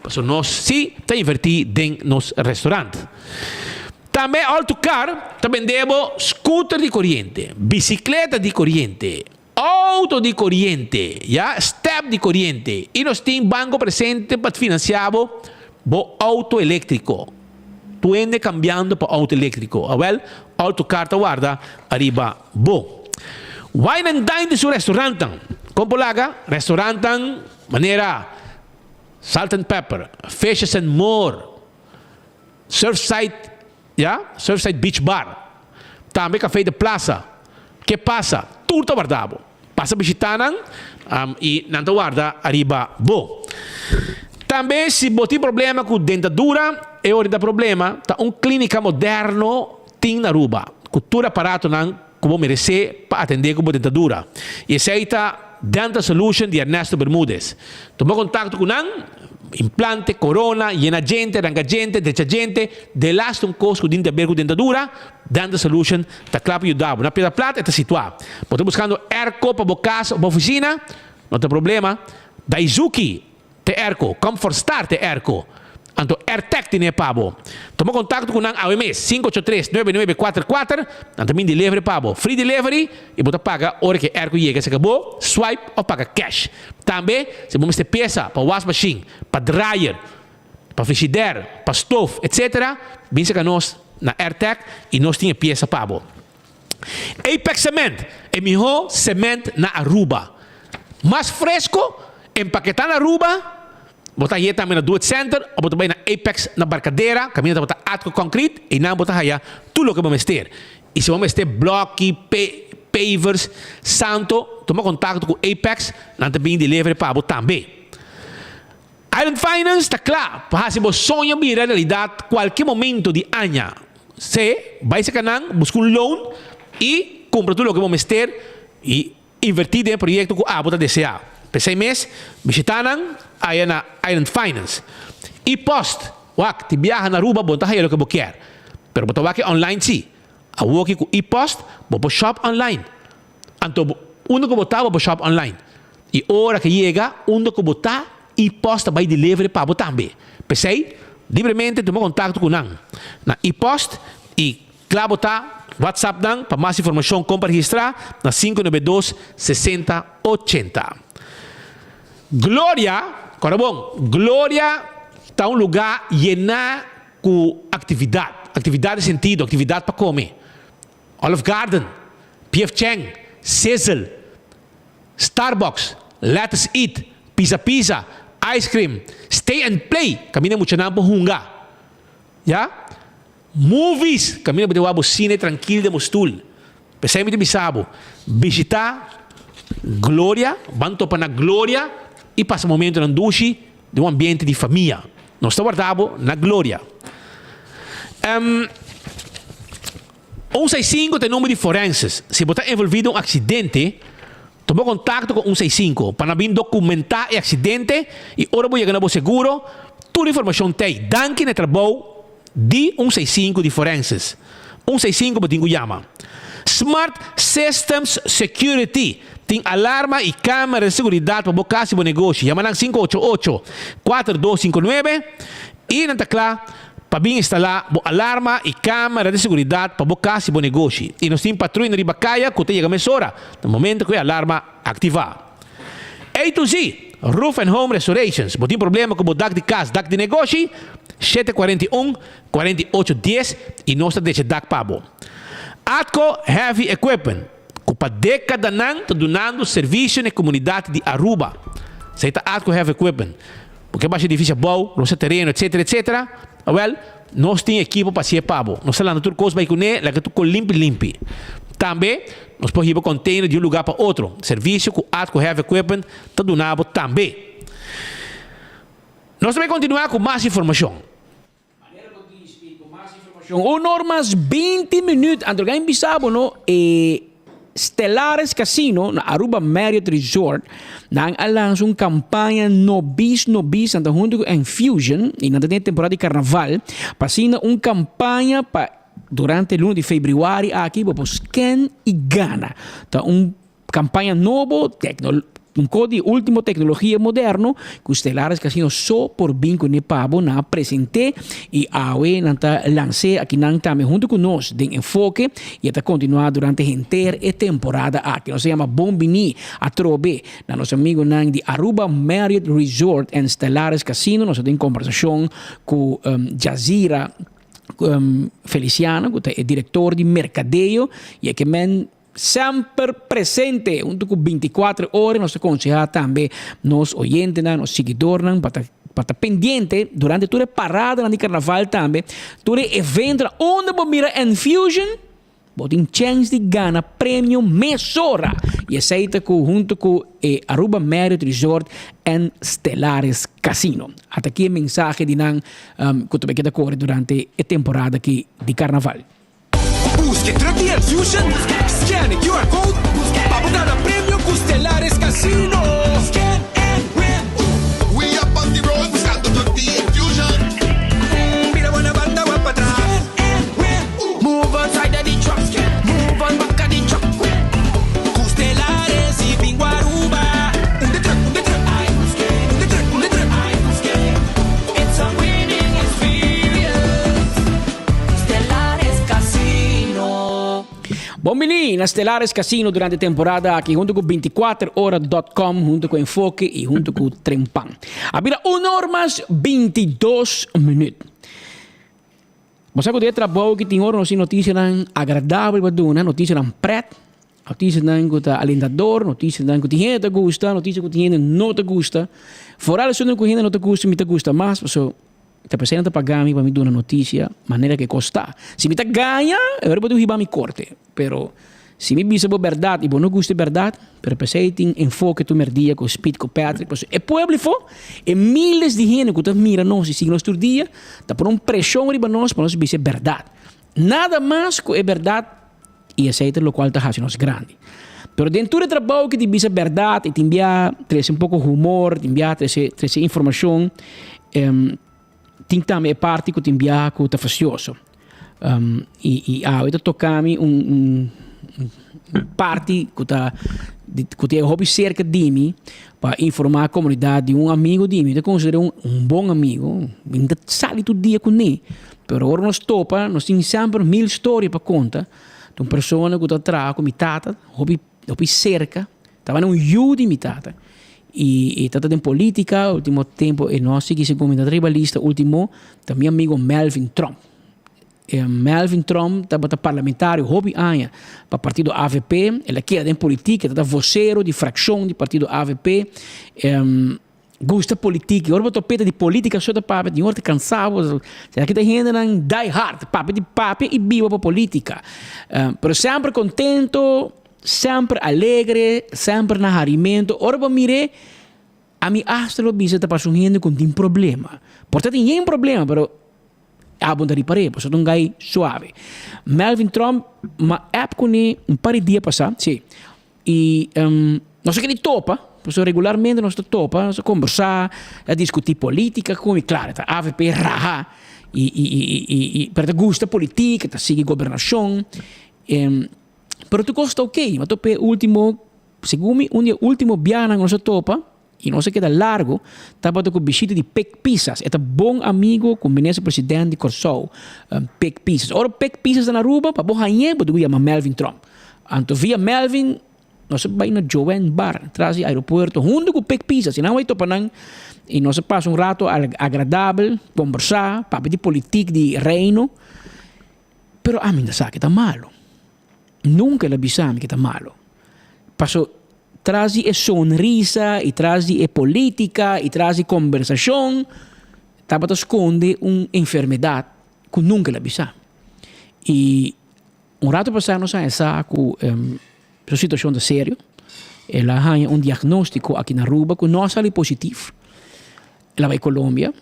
Speaker 13: para nós sim está invertir dentro nos restaurante. Também autocar, também vendemos scooter de corrente, bicicleta de corrente, auto de corrente, step de corrente. E nós temos banco presente para financiar o auto elétrico. Tu ende cambiando para auto elétrico. Autocar te guarda arriba bo. Wine and dine de su restaurante. Como laga, restaurante maneira Salt and Pepper, Fishes and More, Surfside. Surfside Beach Bar. Também café de plaza. Que passa? Tudo está guardado. Passa visitando e não está guardado arriba. Bom. Também se você tem problema com dentadura, é hora de problema. Tá clínica moderno tem na Aruba. Cultura aparato não como merecer para atender com dentadura. E aceita Dental Solution de Ernesto Bermúdez. Tomou contato com implante, corona, llena gente, ranga gente, decha gente, de last costo de dentadura, Dental Solution, está claro para ajudar. Na Pedra Plata está situado. Estou buscando airco para a casa ou para a oficina, não tem problema. Daisuki, tem airco. Comfort Star, tem airco. Então, AirTech tem pabo. Toma contato com a AOMS 583-9944. Também delivery pabo. Free delivery. E você paga a hora que airco chega. Se acabou, swipe ou paga cash. Também, se você tem peça para wash machine, para dryer, para frigideira, para stove, etc. Vem se nós na AirTech e nós temos peça pabo. Apex Cement é o melhor cimento na Aruba. Mais fresco, empaquetado na Aruba. Bota aí também na Do It Center, ou bota bem na Apex na Barcadeira, caminho da bota Atco Concrete, e não bota aí tudo o que vamos ter. E se vamos ter bloque, pavers, santo, toma contato com Apex, não também delivery para botar também. Island Finance está claro, para se você sonha virar realidade qualquer momento de ano. Se vai se canal, busca loan e compra tudo o que vamos ter e invertir em projeto que a bota desejar. Por 6 meses, visitaram aí na Island Finance. E post, te viaja na Aruba, bota aí o que você quer. Pero bota aqui online sim. A aqui com e-post, bota shop online. Então, uno que botar, bota shop online. E hora que chega, uno que botar, e-post vai delivery para botar também. Pensei, livremente, toma contato com nang. Na e-post, e claro, botar WhatsApp nang, para mais informação, como registrar, na 592-6080. Glória, agora bom, Glória está lugar llenar com atividade de sentido, atividade para comer. Olive Garden, P.F. Chang, Sizzle, Starbucks, Let's Eat, Pizza, Ice Cream, Stay and Play, caminha muito na hunga. Movies, caminha para cine tranquilo de mostul. Pensei muito bisabo, visitar Glória, banto para na Glória, e passa um momento na duche de um ambiente de família. Nós estamos guardados na Glória. 165 tem número de forenses. Se você está envolvido em um acidente, toma contato com 165 para vir documentar o acidente e ora vou chegar no seguro. Toda a informação tem. Danke no trabalho de 165 de forenses. 165 para te chama. Smart Systems Security. Tem alarma e câmera de segurança para bocar seu negócio. Chama 588-4259 e não está claro para vir instalar alarma e câmera de segurança para bocar seu negócio. E nós temos patrulha de Bacaia que chega a mesura no momento que a alarma ativar. A2Z, Roof and Home Restorations. Se tem problema com o DAC de casa, DAC de negócio, 741-4810 e nós deixamos DAC pabo. Atco Heavy Equipment. Com para década não tá donando serviço na comunidade de Aruba. Você está apto a heavy equipment. Porque baixa difícil bom, roça terreno, etc. Well, nós temos equipe para ser pabo. Nós falamos tudo coisa vai comer, lá que tu com limpe. Também, nós podemos ir container de um lugar para outro. Serviço com apto heavy equipment tá donado também. Nós vamos continuar com mais informação.
Speaker 14: O normas 20 minutos. Antes de empezar, no, Stellares Casino, na Aruba Marriott Resort, nang lançou uma campanha nobis, anda junto com Infusion, e na temporada de carnaval, passando uma campanha durante o 1 de fevereiro aqui, para Scan e Gana. Então, uma campanha nova, um código de última tecnologia moderno que os Stellares Casino só por bingo ne pabo na apresentei e awe nanta lancei aqui também junto com nós de enfoque e está continuar durante a inteira temporada aqui. Nós se chama Bombini a trobe na nosso amigo nang de Aruba Marriott Resort and Stellares Casino. Nós temos conversação com Jazira Feliciano, que é diretor de mercadeio e é que sempre presente, junto com 24 horas, nós aconselhamos também nos oyentes, nos seguidores, para estar pendente durante toda a parada de carnaval também, todo evento onde você mira Infusion, você tem chance de ganhar prêmio Mesora e aceita junto com Aruba Marriott Resort and Stellares Casino. Até aqui a mensagem de que você vai correr durante a temporada de carnaval.
Speaker 5: Busque Truck Infusion, scan QR code, para ganar premio con Stellares Casino. Scan and win. We up on the road, buscando Truck Infusion. Mira buena banda, va para atrás. Scan and win. Move on side of the truck, move on back of the truck. Con Stellares y bingo Aruba. Un de truck, ay, un de truck, ay, it's a winning experience. Stellares Casino.
Speaker 14: Bombini na Stellares Casino durante a temporada aqui junto com 24horas.com, junto com Enfoque e junto com Trempan. Abira 1h 22 minutos. Você que tem trabalho que tem hora notícia agradável para notícia preta, notícia que é alentador, notícia que tem gente que gosta, notícia que tem gente não te gosta. Fora isso que gente não te gosta, me te gosta mais, porque te presenta para ganhar para me dar uma notícia, maneira que custa. Se me te ganha, eu vou ribar me corte. Pero se me bisa verdade e não gosta verdade, pero pensei tem enfoque tu merdia com Speed com Patrick, pues e pueblo fo e miles de gente que tu mira nós e signos todo dia, tá por pressão riba nós para nós bisa verdade. Nada mais que é verdade e aceita o qual tá fazendo nós grande. Pero dentro do trabalho que te bisa verdade e te envia traz pouco humor, te envia traz informação, tem também parte que te envia que tá facioso. Eu tocami parte que é hobby cerca de mim para informar a comunidade de amigo de mim. Eu considero bom amigo. Ainda sai todo dia com ele. Pero agora nós topa, nós temos sempre 1000 histórias para contar. De uma pessoa que está atrás com minha tata, hobby cerca, estava num yu de minha tata. E tata em política, último tempo, e nós seguimos como comunidade tribalista, último, também amigo Melvin Trump. Melvin Trump estava parlamentário hobby para o partido AVP, ele aqui é em política, estava voceiro de fração do partido AVP, gosta de política, agora estou peta de política só da papo, de hora cansado, aqui tem gente que die hard, papo e viva para política, mas sempre contento, sempre alegre, sempre na harimento, ora para mire, a minha astro bisa está passando com um problema, portanto tem um problema, mas abunda ripare, posso não gai suave. Melvin Trump, uma época um par de dias passado, sim. E nós que ele topa, posso regularmente nós topa, nós conversar, a discutir política, como claro, tá AVP raha e para gusta política, tá sigue governação. Pero tu gosta ok, mas tope último, segundo último viagem nós topa. E não se queda largo, estava com visita de Peck Pizzas. É bom amigo com o ministro-presidente de Corsou, Peck Pizzas. Ora, Peck Pizzas na Aruba, para borrainha, para chamar Melvin Trump. Então, via Melvin, nós vamos na Joanne Bar, atrás do aeroporto, junto com Peck Pizzas. E não vai topar, e nós passa rato agradável, conversar, papo de política de reino. Pero a mim sabe que está malo. Nunca le avisamos que está malo. passou traz de sonrisa, e traz de política, e traz de conversação, estava a esconder uma enfermidade que nunca la bisa. E rato passado nós essa com uma situação de sério. Ela tem um diagnóstico aqui na Aruba que não sale positivo. Ela vai à Colômbia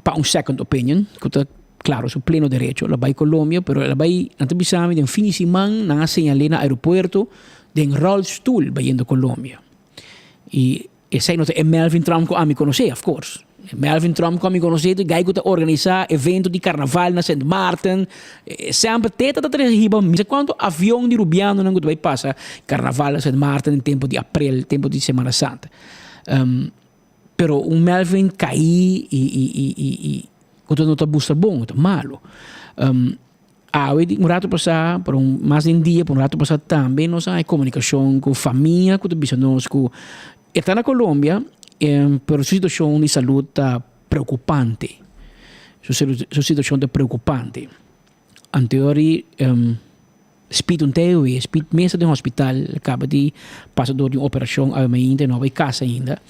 Speaker 14: para um second opinion, que está claro, su pleno derecho. Ela vai à Colômbia, mas ela vai antes bisami de fim de semana na señalé no aeropuerto de rollstool vai indo a Colômbia. E esse não é Melvin Trump que a me conhecer, of course. Melvin Trump que a me conhecer, de gai que organizar evento de carnaval na St. Martin. Sempre teta da riba, mas quanto avião de Rubiano não vai passar carnaval na St. Martin em tempo de abril, tempo de Semana Santa. Pero Melvin cai e quando não está busca bom, está malo. Um rato passar, por mais de um dia, por rato passar também, nós temos comunicação com a família, com os nós, está na Colômbia, pero a situação de saúde está preocupante. A situação está preocupante. Anteriormente, speed teo speed mesa de um hospital, acaba de passar por uma operação, ainda não vai casa ainda.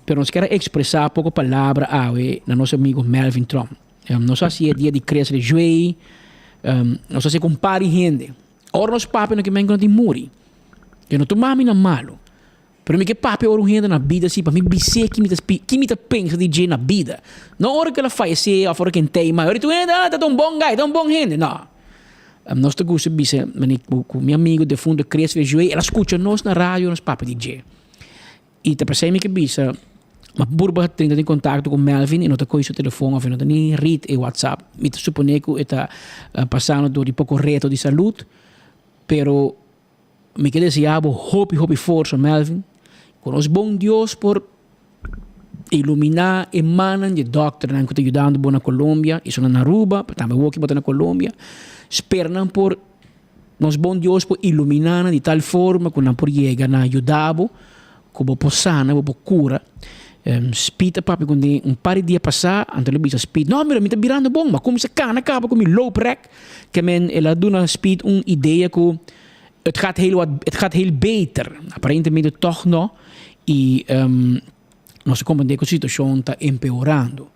Speaker 14: Pero nós queremos expressar pouco palavra a nosso amigo Melvin Trump. Nós se é dia de crescer de joelho, nós se compare gente. Ora nós papi não que me encontra de muri. Eu não tomamos na malo. Pero me que papi ora gente na vida assim para me bise que me pensa de na vida. Não hora que ela faz se a fora quem tem, mas ora tu ainda tá tão bom guy, tão bom gente, não. Nós te gosta bise, com meu amigo de fundo crescer de joelho, ela escuta nós na rádio, nós papi DJ. E te percebe que bisa, mas burba tem em contato com Melvin e não está com o telefone, ou não nem read e WhatsApp. Me te supone que está passando por pouco reto de saúde, pero me quer dizer hope força Melvin, com os bom Deus por iluminar e manan de doctor que está ajudando na Colômbia, isso na Aruba, também vou aqui na Colômbia, esperam por nos bom Deus por iluminar de tal forma que não por chegar na ajudar como possana, como cura. Speed papi quando par de dias passar, antes ele bisa speed. Não, mira, me está virando bom, mas como se cana acaba com mi low break, que men ela dona speed ideia que het gaat heel beter. Aparentemente toch não. E nós compreendemos que a situação está empeorando.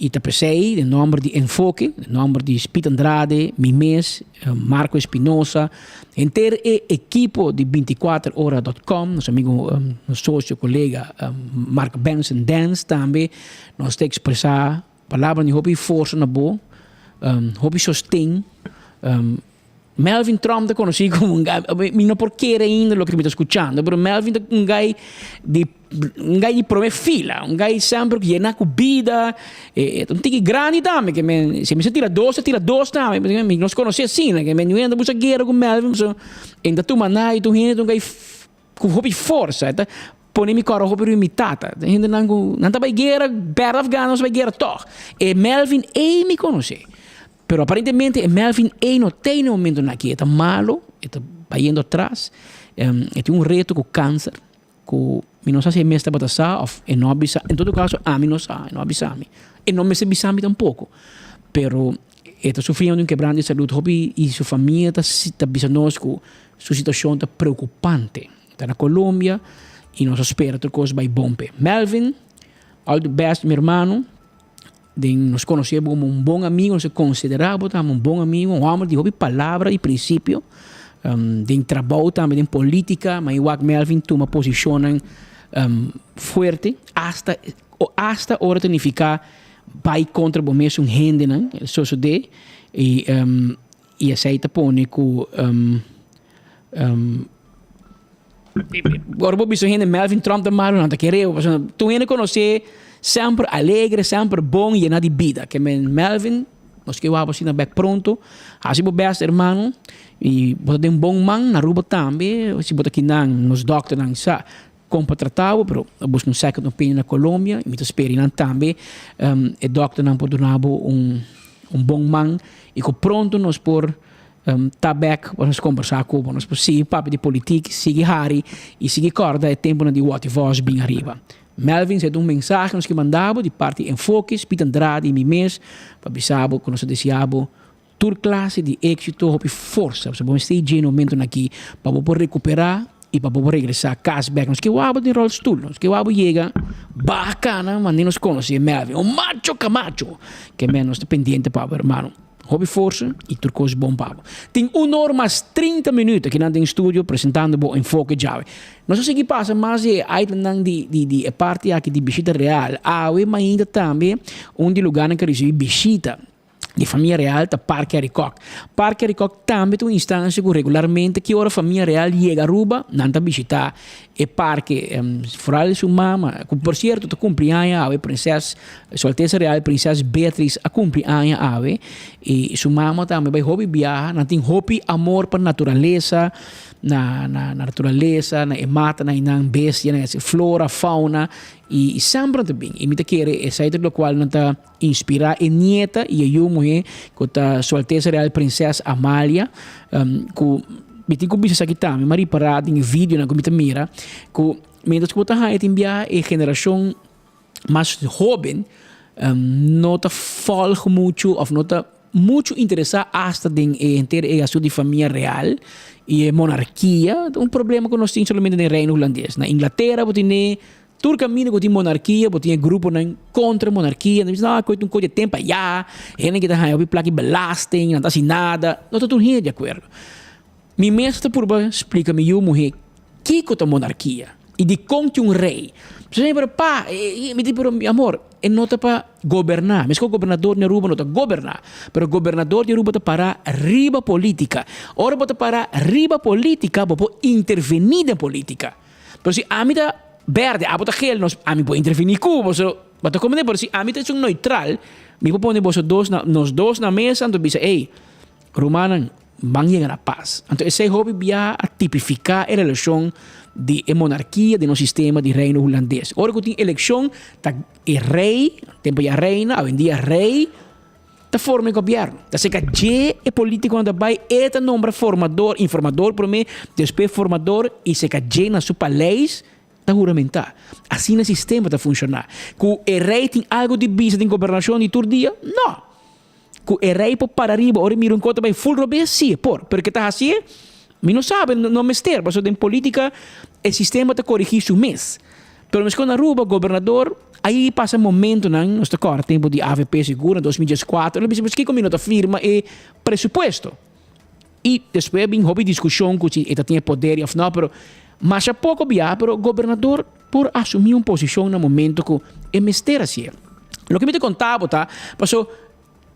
Speaker 14: E te pensei, o nome de Enfoque, o nome de Speed Andrade, Mimes, Marco Espinosa, inteiro equipo de 24horas.com, nosso amigo, nosso sócio, colega Mark Benson Dance também, nós temos que expressar palavras de hobby força na boa, hobby sostém. Melvin Trump te conocí como un guy, no porque ainda lo que me está escuchando, pero Melvin es un guy de prime fila, un guy sempre que llena con vida, un tiki grande también, que se me se tira dos también, nos conocí así, que me anda mucha guerra con Melvin, so, en tu maná y tu gente un guy con hobby força, pone mi cara hobby imitata, gente não vai guerra, per afganos vai guerra toch, e Melvin me conocí. Pero aparentemente Melvin não tem no momento aqui, está malo, está indo atrás, tem um reto com câncer, que não sei se é mesmo para passar, ou não avisa, em todo caso, a mim não sabe, não avisa a mim. E não me se avisa a mim tampouco. Pero está sofrendo de um quebranto de saúde, e sua família está avisando que sua situação está preocupante. Está na Colômbia, e nós esperamos que a coisa vai bom. Melvin, all the best, meu irmão. Nos conocíamos como un buen amigo, nos consideramos como un buen amigo, un hombre de hobby, palabra y principio, de trabajo también, de política, mas igual Melvin toma posición fuerte, hasta ahora significa vai contra o mesmo gente, né? Só de e aceita pone que agora vou ver gente Melvin Trump da Maru, não te quereu, tu ainda conhecer sempre alegre, sempre bom e llena de vida. Que Melvin, nós que vamos assim back pronto, assim o best irmão, e você tem bom man na Aruba também, se botar aqui nos doctor não sa compatratado, pero busca um second opinion na Colômbia, e me espera também, o doctor não pode dar bom man, e que pronto nós por tá back, vamos conversar com nós por si, papo de política, sigue Harry, e sigue corda, é tempo de what voz bem arriba. Melvin se um mensagem que mandava de parte Enfoque, Speed Andrade e Mimes, para avisar que nós desejamos toda classe de êxito e força. Você pode estar no momento aqui para poder recuperar e para poder regressar cashback nós que wabo de rolstool nós que wabo chega bacana mas nem nos conhece Melvin um macho camacho que menos dependente para hermano hobby força e turcos bom pavo tem 1 hora mais 30 minutos que não tem estúdio apresentando o enfoque jave não sei que passa mas é aí de parte aqui de visita real mas ainda também de lugar que recebe visita de família real tá Parque Aricoc. Parque Aricoc também tem uma instância que regularmente que hora família real chega a Aruba, não tá visitar e parque foral de sua mama, que por certo tá cumpleaños a princesa, Sua Alteza Real Princesa Beatriz a cumpleaños a e sua mama também vai hobby viajar, não tem hobby amor para natureza, na natureza, na mata, na bestia, na flora, fauna e sempre também. E me te quer é sair do qual não tá inspirar e nieta e eu mulher que tá Sua Alteza Real Princesa Amália, que me tem que bisa aqui também, mas parado em vídeo na que me mira, que mientras que tá aí tem a geração mais jovem não tá folga muito ou não tá muito interessado hasta em ter a sua família real e monarquia, problema que nós temos somente no reino holandês. Na Inglaterra, você tem todo caminho que tem monarquia, você tem grupo contra monarquia, não é coisa de tempo já, que está aí, placa belasting, não está assim nada, não está tudo de acordo. Minha mestra por explica-me eu mulher que é a monarquia e de conte rei. Você lembra, pá, me diz, meu amor, é nota para governar. Mas que o governador de Aruba não está governar. Mas o governador de Aruba está para riba política. Ora, está para riba política, para intervenir na política. Mas se a mim está verde, a está gel, a mim pode intervenir Cuba. Mas como é, se a mim está neutral, me pode pôr nós dois na mesa, então diz, ei, Romana, van llegar a paz. Então, esse hobby vai tipificar a relação de monarquia de nosso sistema de reino holandês. Ora que tem eleição, tá é rei, tempo já reina, a dia rei, tá forma o governo. Tá seca je é político anda vai eta nombra formador, informador por mim, depois formador e seca je na sua leis tá juramentar. Assim o sistema tá funcionar. Que o rei tem algo de bisa de governação de todo dia? Não. Que o rei pode para arriba, ora mira conta vai full robe sim, porque tá assim. Mi não sabe, não me ester, mas em política o sistema está corrigir o mês. Pelo menos quando Aruba, governador, aí passa um momento, não, nós estamos tempo de AVP segura, 2014, ele disse, mas que combina a firma é pressuposto. E depois vem houve discussão que ele tinha poder e não, mas há pouco via, pero o governador por assumir uma posição no momento que é mister assim. O que me te contava, tá? Passou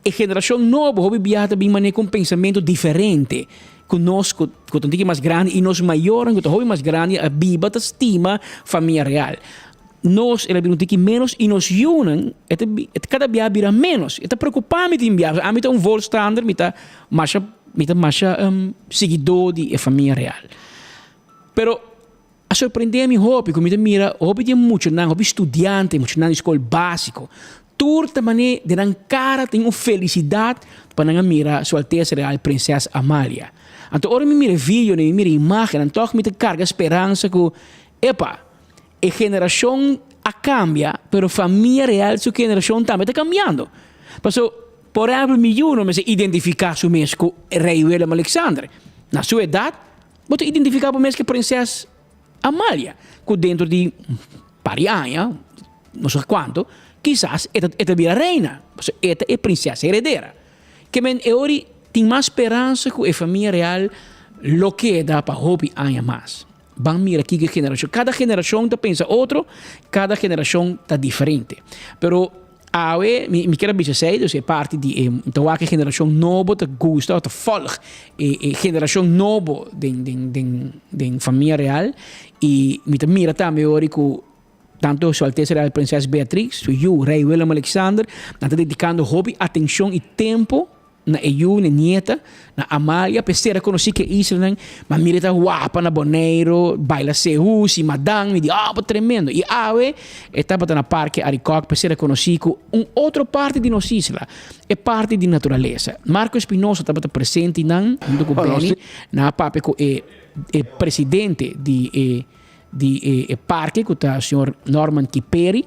Speaker 14: a geração nova, houve via também maneira com pensamento diferente. Conosco, que o mais grande e nós maiores, que o mais grande, a viva a estima família real. Nós, ele é que menos e nos unem, cada dia vira menos. Está preocupado em viajar. A mim está voo standard, me está mais seguidor de família real. Pero a surpreender-me hobby, como me mira, hobby tem muito, não, hobby estudante, muito na escola básico. Toda maneira de dar cara tem uma felicidade para não mirar Sua Alteza Real Princesa Amália. Então, ora me mira vídeo, me mira imagem, então me carga esperança que, epa, a geração cambia, pero a família real, sua geração também está cambiando. Por exemplo, eu não me identificar com o rei Willem Alexander. Na sua idade, você identificar com a princesa Amália, que dentro de Parianha, não sei quanto, quizás esta vira reina, esta é princesa herdeira. Que ora tem mais esperança que a família real lo que dá para hobby anos mais. Vamos mirar aqui que geração. Cada geração está pensa outro, cada geração está diferente. Pero me quero dizer, é parte de então a geração nova te gosta, te folga a geração nova de família real e me mira também ora que tanto Sua Alteza Real Princesa Beatriz, o rei Willem Alexander, está dedicando hobby, atenção e tempo na eu, na nieta, na Amália, para ser reconhecido que isso, mas mira está guapa na Boneiro, baila seus, e madame, me diz, tremendo. E estava na Parque Aricoc para ser reconhecido que outra parte de nossa isla é parte de natureza. Marco Espinosa estava presente junto com o Benny, na pape que é presidente de parque, que está o senhor Norman Kiperi,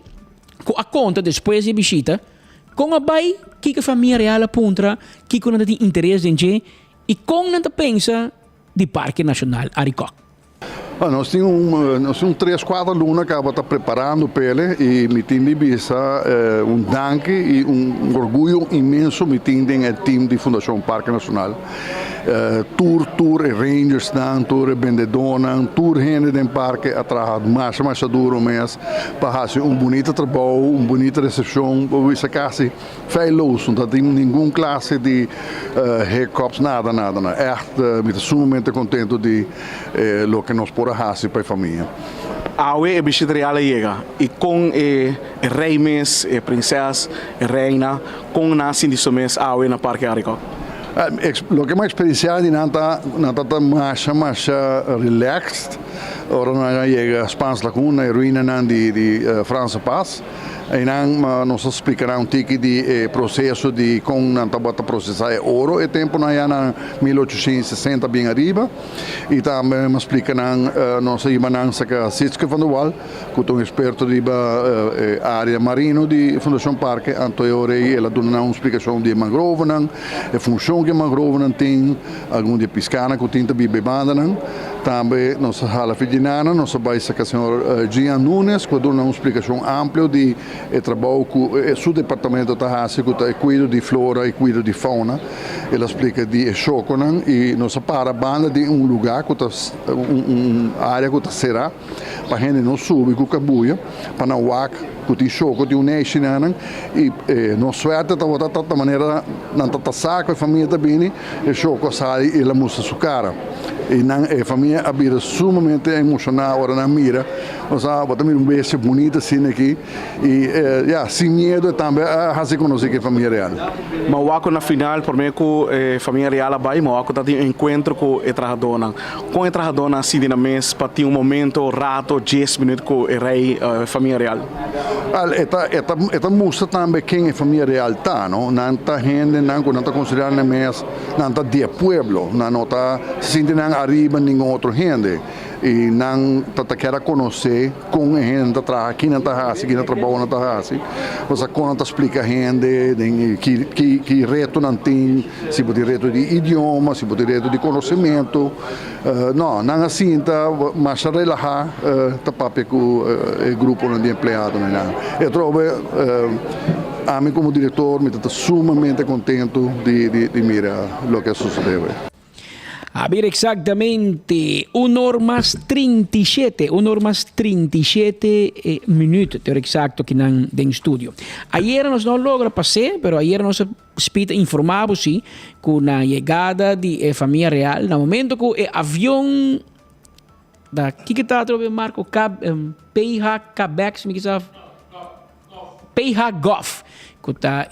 Speaker 14: que a conta depois de visita, com a bai que a família real aponta, que não tem interesse em e com não pensa de Parque Nacional Aricoc.
Speaker 17: Nós temos 3-4 alunos que estão preparando para ele e me tem danke e orgulho imenso me tem o time da Fundação Parque Nacional. Tour rangers tour vendedores, tour gente do parque a trabalhar mais duro mesmo para fazer bonito trabalho, bonita recepção, para isso quase feioso, não tem nenhuma classe de hiccups, nada. Me estou sumamente contente de lo que nós podemos fazer para a família.
Speaker 18: Awe bisit reala llega e com reimes, princesa, reina, com nascem de somes awe na parque Arico.
Speaker 17: Lo que mais especial é nada mais relaxed. Ora nós chega a Spans Lacuna e ruína de França Paz. E nós explicará tique de processo de com bota processar ouro e tempo na 1860 bem arriba e também me explicará nossa imanança que Sitzke van der Wal que é um experto de área marino de Fundação Parque Antonio ela dá uma explicação de mangrove a função que mangrove tem algum de piscana que tem também bebanda também nossa hala fidinana nossa baixa que o senhor Gian Nunes que dá uma explicação ampla de trabalho com o departamento da raça que cuida de flora e cuida de fauna. Ela explica de choconan e nossa para banda de lugar que área que será para gente não subir com cabuia para não wak que tem choco de nation e não suerte da maneira não tá saco a família também e choco sai e ela musa sua cara. E a família abira sumamente emocionada ora na mira, nós botamos beijo bonito assim aqui e sem medo também a se conhecer que a família real.
Speaker 18: Mas o aco na final por mim com a família real vai, mas o aco tá de encontro com o trabalhador. Com o trabalhador assim de na mês para ter momento rato 10 minutos com o rei família real. Esta mostra também quem é a família real tá, não? Não tá gente não tá considerando na mês, não tá de pueblo, não tá sentindo arriba nenhum outro gente e não quer conhecer com a gente atrás aqui não está assim, aqui não trabalha não está assim você quando explica a gente que reto não tem se pode reto de idioma se pode reto de conhecimento não assim está mais relaxar tá papo com o grupo de empregados eu trovo a mim como diretor me estou sumamente contente de mirar o que sucedeu.
Speaker 14: A ver exactamente 1:37 minutos, teor exacto aqui no estúdio. Ayer nós não logra passear, pero ayer nós informamos sim com a chegada de família real, no momento que o avião da que está trove Marco PH Cabex, me quisa PH Goff, que está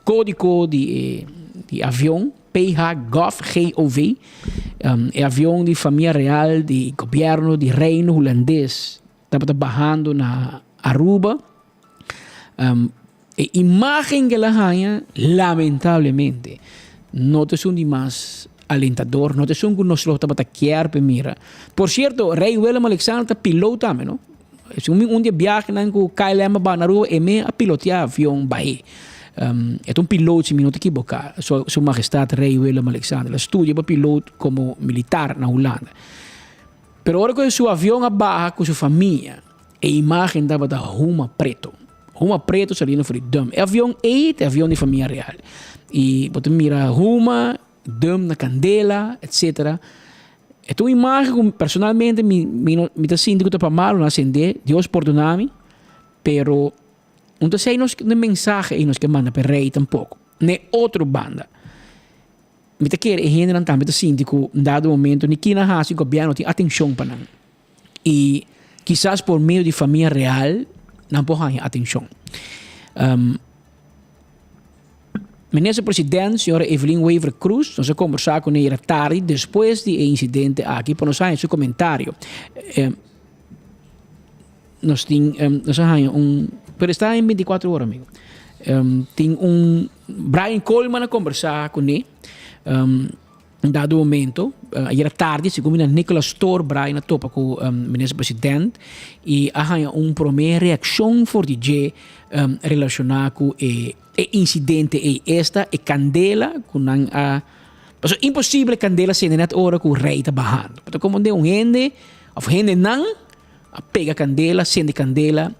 Speaker 14: código de avião PH GOV, é avião de família real, de governo, de reino holandês. Estava trabalhando na Aruba. A imagem que ela ganha, lamentavelmente, não é um de mais alentador, não é um que nós estamos a querer para mira. Por certo, Rei Willem Alexander é piloto também, não? É dia viagem com o KLM na Aruba e me a pilotear avião Bahia. É piloto, se me não te equivocar, Sua Majestade Rei Willem Alexander. Ele estudia para piloto como militar na Holanda. Pero agora que seu avião abaixo com sua família, a imagem dava da Ruma Preto. Ruma Preto salindo para o Dam. É avião de família real. E você mira Ruma, Dam na Candela, etc. É uma imagem que personalmente me sinto que para mal não acender. Deus perdona-me, pero não sei nos mensagem nos que manda para rei tampouco. Nem outra banda. Me te quer gente não também sinto que em dado momento nem que na raça o governo tem atenção para não. E quizás por meio de família real não pode atenção. Ministro presidente, senhora Evelyn Weaver Cruz, nós conversamos com ela tarde depois do incidente aqui para nos dar seu comentário. Nós temos pero está em 24 horas, amigo. Tem Brian Coleman a conversar com ele. Dado momento, ayer tarde, segundo Nicholas Thor, Brian topa com o ministro presidente e há primeira reação forte relacionada com o incidente e esta e candela com a Então, impossível candela sendo net hora que o rei está barrando. Então, como de gente, ou gente não, pega candela, sende candela,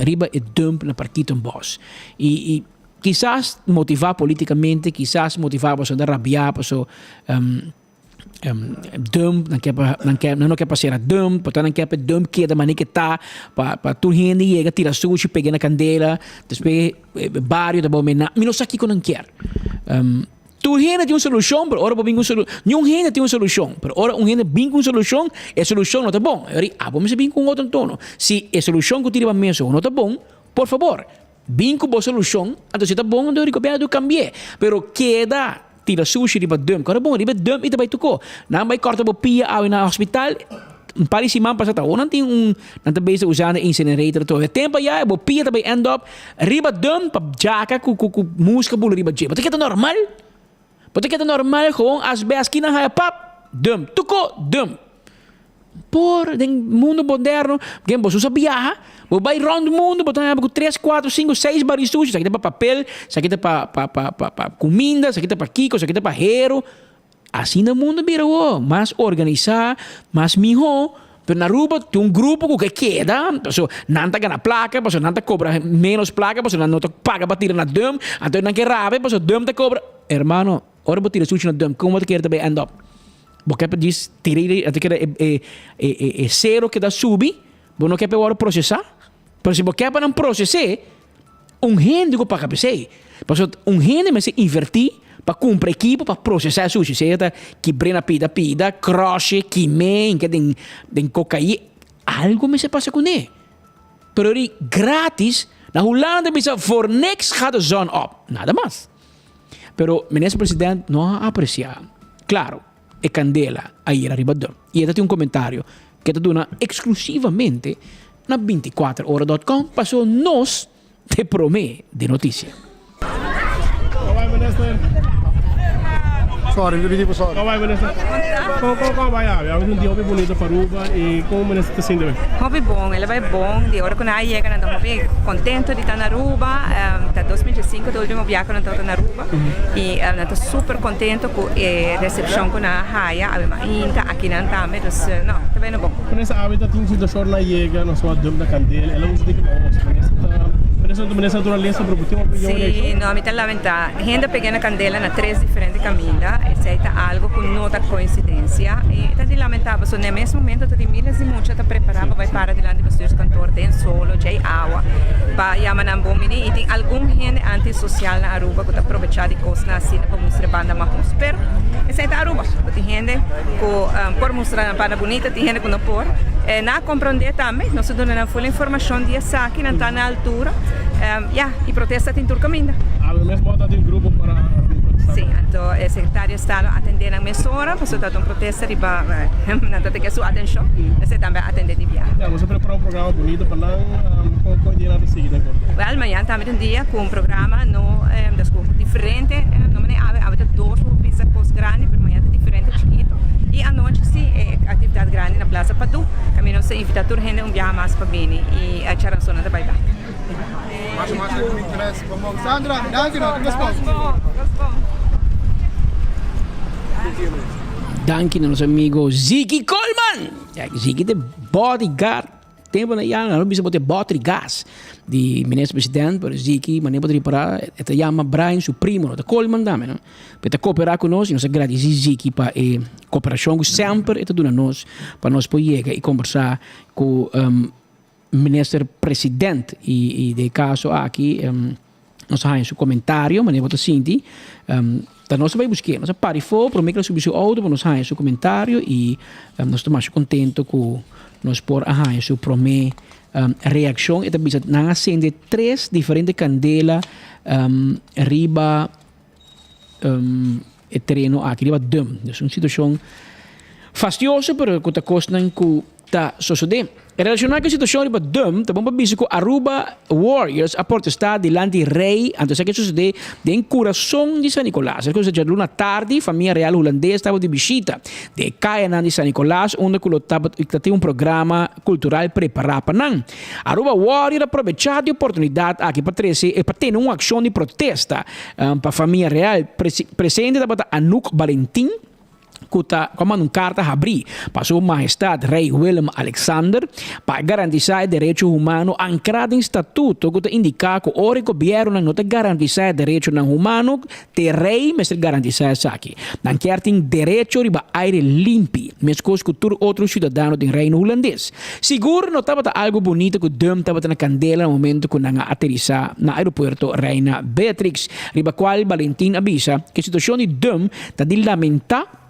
Speaker 14: riba e dump na partito em boss. E quizás motivar politicamente, quizás motivar para dar rabiar, para dump, não quer passar a dump, portanto não quer dump que da maneira que tá, para tu gente chega tira sushi, pega na candela, depois barrio da bom mena, não sabe que não quer. Tu gente tem uma solução, mas ora bem com solução. Nenhum gente tem uma solução, mas ora um gente bem com solução, a solução não está bom. Vamos bem com outro tono. Se a solução que tira para mesa não está bom, por favor, bem com boa solução, então se está bom, eu recomendo que cambie. Pero queda tira sushi riba dum. Kalau bom riba dum itu baik tuko. Nang baik korta bopia awi na hospital. Pari si mampa sa tao nanti nanti base usando incinerator to. Tempo ya bopia também end up riba dum pa jaka ku música bulu riba je. Porque é normal. Porque é normal gewoon as bes kina ha pap dum tuko dum. Por den mundo moderno, quem você usa viaja, você vai round o mundo, botar 3, 4, 5, 6 bares sujos, isso aqui é para papel, isso aqui é para comida, isso aqui é para Kiko, isso aqui é para Hero. Assim no mundo vira mais organizado, mais mijo. Pero na Aruba tem um grupo que queda, então não tá ganhando placa, então não tá cobra menos placa, então não tá paga para tirar na dum, então não quer rabe, então dum te cobra. Hermano, ora para tirar sushi na dum, como te quer também end up? Porque diz tirei até que é zero que dá subir, você não quer agora processar, mas se você para não processar, gente que paga PC, mas gente mas invertir para comprar equipo para processar sushi, seja que brena pida, crush, que men, que den cocaína, algo me se passa com ele. Pero gratis, na Holanda bisa for niks gaat de zon op, nada mais. Pero ministro presidente não aprecia, claro. E candela aí arriba dum. E ele tem comentário que te dona exclusivamente na 24horas.com passou nos te promete de notícia.
Speaker 19: Sorry, não digo sorry. Como vai, Vanessa? Como vai? Havemos um dia muito bonito para Aruba e como Vanessa está sendo?
Speaker 20: Hobby bom, ele vai bom. De hora que nós chegamos, estamos contentes de estar na Aruba. Até 2005, o último viagem que nós na Aruba. E estamos super contentes com a recepção que nós temos. Ainda aqui não estamos, então, não, está bem bom.
Speaker 19: Vanessa, a vida tem sido só na chega, na sua dama da candela. Ela usa de que Vanessa naturaleza, pero tem uma opinião.
Speaker 20: Sim, não, me la ventana. Gente pequena candela na 3 diferentes caminhos. Aceita algo com nota coincidência. E está de lamentável, so, no mesmo momento, está de milhas e muitas está preparada para parar diante dos seus cantores, tem solo, tem água, para chamar na bomini. E tem algum gente antissocial na Aruba que está aproveitando de coisas assim para mostrar banda mais pero aceita Aruba. Tem gente que por mostrar banda bonita, tem gente que não por. Na compreender também, nós damos full informação de saque, não está na altura. E protesta tem todo caminho.
Speaker 19: Mesmo bota um grupo para
Speaker 20: sim, então o secretário está atendendo a emissora, para soltar uma protesta riba, não tem que sua atenção, mas também atender de viagem.
Speaker 19: Você preparou um programa bonito para lá, com dinheiro de seguir, né?
Speaker 20: Well, amanhã também um dia com um programa no diferente, não me há 2 pistas grandes, mas amanhã é diferente, chiquito. E à noite sim, atividade grande na Plaza Padu, caminho se invita toda gente viajar mais para bem e a charançona da Baibá.
Speaker 19: Sandra, danke noch,
Speaker 14: Danke nosso amigo Ziggy Coleman. Ziggy de bodyguard. Tempo na Iana, não precisa botar bodyguard de ministro presidente, pero Ziggy, mas nem poderia parar. Ele chama Brian, seu primo, de Coleman também, não? Para cooperar conosco, nós agradecemos Ziggy para a cooperação que sempre está dando nós, para nós poder e conversar com ministro presidente e de caso aqui nós temos um comentário mas nem vou sentir da nós vai buscar nós pare for para mim subir o auto para nós temos um comentário e nós estamos contentes com nós por o promê reação e também nós acende 3 diferentes candelas riba terreno aqui riba dum é uma situação fastidioso, pero que costa que tá sucedendo. Relacionado com a situação de Dum, também para dizer que Aruba Warriors a protestar diante do rei, antes que suceder de coração de San Nicolás. É coisa de luna tarde, família real holandesa estava de visita de Caianan de San Nicolás, onde tem programa cultural preparado para não. Aruba Warriors aproveitou a oportunidade aqui para ter uma ação de protesta para a família real. Presente da Anouk Valentin, como uma carta abrir para sua majestade rei Willem Alexander para garantizar direitos humanos ancrado em estatuto que indica que o governo não garantiza direitos humanos de rei mas garantizar isso aqui não quer ter direito de aire limpo mesmo que outros cidadãos do reino holandês seguro não estava algo bonito que Dum estava na candela no momento que não aterrissar no aeroporto Reina Beatrix riba qual Valentin avisa que a situação de Dum está de lamentar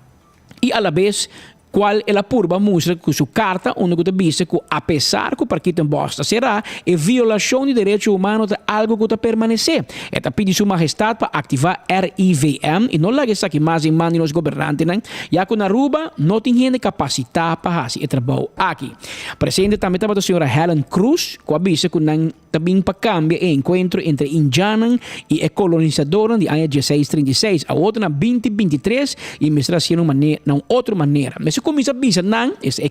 Speaker 14: e a la vez qual é a purba mostra que sua carta onde que diz que apesar que o partido em Bosta será a violação de direitos humanos é algo que permanecer. Eta pede sua majestade para ativar RIVM e não larga isso aqui mais em mão dos governantes, já que na Aruba não tem gente capacitada para fazer o trabalho aqui. Presente também estava a senhora Helen Cruz, que avisa que não também para cambiar o encontro entre indianos e colonizadores de ano 1636. A outra na 2023 e mestra assim uma outra maneira. Mas começa a pensar não, é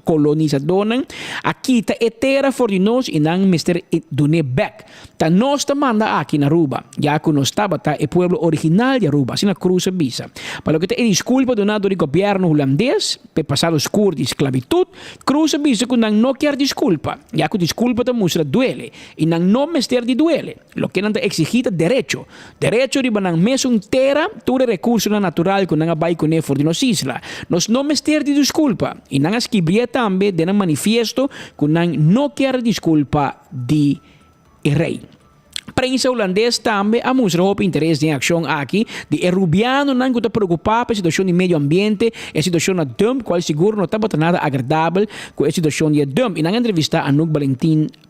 Speaker 14: colonizador não, aqui está etera for de nós e não mestre dune back. Tá nós tá manda aqui na Aruba, já que nós estava tá o pueblo original de Aruba, assim na cruz a bisa. Para que te desculpa donado do governo holandês, pe passado escuro de esclavitud, cruz a bisa que não quer desculpa, já que desculpa tá mostra duele e não mestre de duele. Lo que não tá exigida direito de banang mesmo terra, todo recurso natural que não vai com for de nós isla. Nós não mestre de desculpa e não escrevia também de um manifesto que não quer desculpa de rei. Prensa holandês também a mostrar o interesse em ação aqui de rubiano não está preocupado com a situação de meio ambiente, a situação de Dum, qual seguro não está nada agradável com a situação de Dum. E na entrevista a Anouk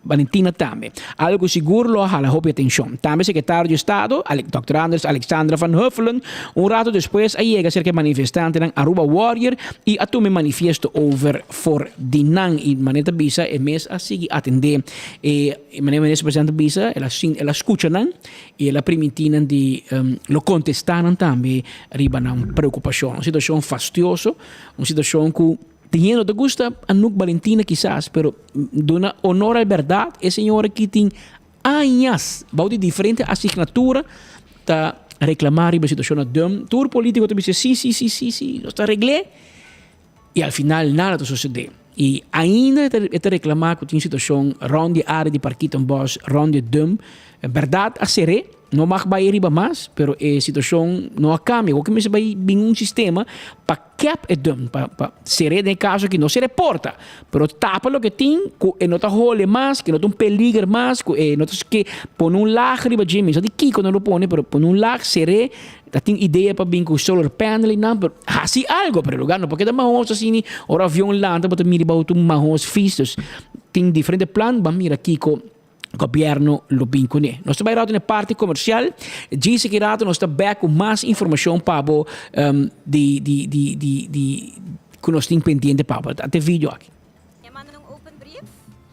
Speaker 14: Valentina também. Algo seguro lo hala hope atenção. Também secretário de Estado, Dr. Anders Alexandra van Huffelen, rato depois a chega cerca manifestante ng Aruba Warrior e a tume manifesto over for dinang e maneta bisa e mes a sigi atender e maneta presente bisa ela escuta nan e ela permitina de lo contestaram também riba ng preocupação. Uma situação fastidiosa, uma situação que Teniendo te gusta Anouk Valentina quizás, pero dona honor à verdade, é senhora que tem anos, de diferente assinatura, tá reclamar a situação de Dum. Todo político te diz sim, está reglé, e al final nada te sucede. E ainda te reclamar que tem situação ronde área de Parquito en Bosch, ronde Dum, verdade a seré, não mag vai riba mais, pero a situação não cambia. O que me vai vir um sistema para cap e Dum, para ser em caso que não se reporta, pero tapa o que tem, que não tá role mais, que não tem peligro mais, que não que põe lag riba Jimmy, só de Kiko não lo põe, pero põe lag seré, tem ideia para vir com solar panel e não, pero assim algo para lugar, não porque da mahos assim, ora avião lá, para mira para mahos fistos, tem diferente plan, ba mira Kiko governo lo vincone. Nós estamos na parte comercial. Diz que nós estamos back com mais informação para de que nós temos pendente para até vídeo aqui.
Speaker 21: Manda um open brief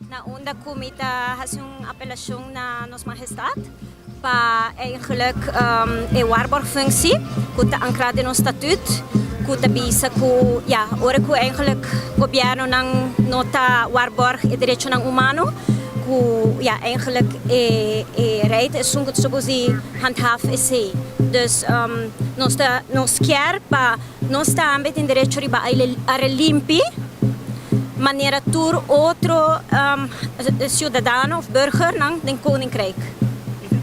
Speaker 21: na onda comita has apelação na Nossa Majestade para eigenlijk waarborgfunctie que está ancrada no estatuto que está bisa que ja ora que eigenlijk governo não nota waarborg e direito não humano ja, eigenlijk rijdt is zo'n goed handhaaf is hij. Dus nos quer para nós também tem direito de ar limpo, maneira tur outro cidadão of burger não den koninkrijk.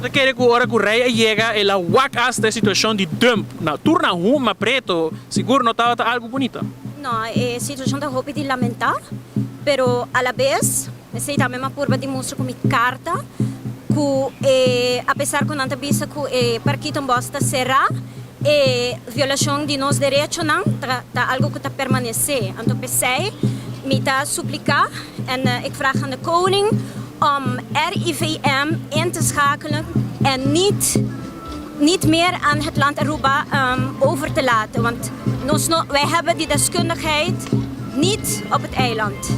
Speaker 15: Eu quero que agora que o rei chega, ela waka esta situação de dump. Na turna uma preto, seguro não estava algo bonito.
Speaker 21: Não, a situação da roupa de lamentar, pero a la vez sei também uma curva de mostra com minha carta que apesar que não te bisa que Parquito en Bosta será violação de nos direitos não tá algo que tá permanecer. Então pensei me tá suplicar en ik vraag aan de koning om RIVM in te schakelen en niet niet meer aan het land Aruba over te laten. Want wij hebben die deskundigheid niet op het eiland.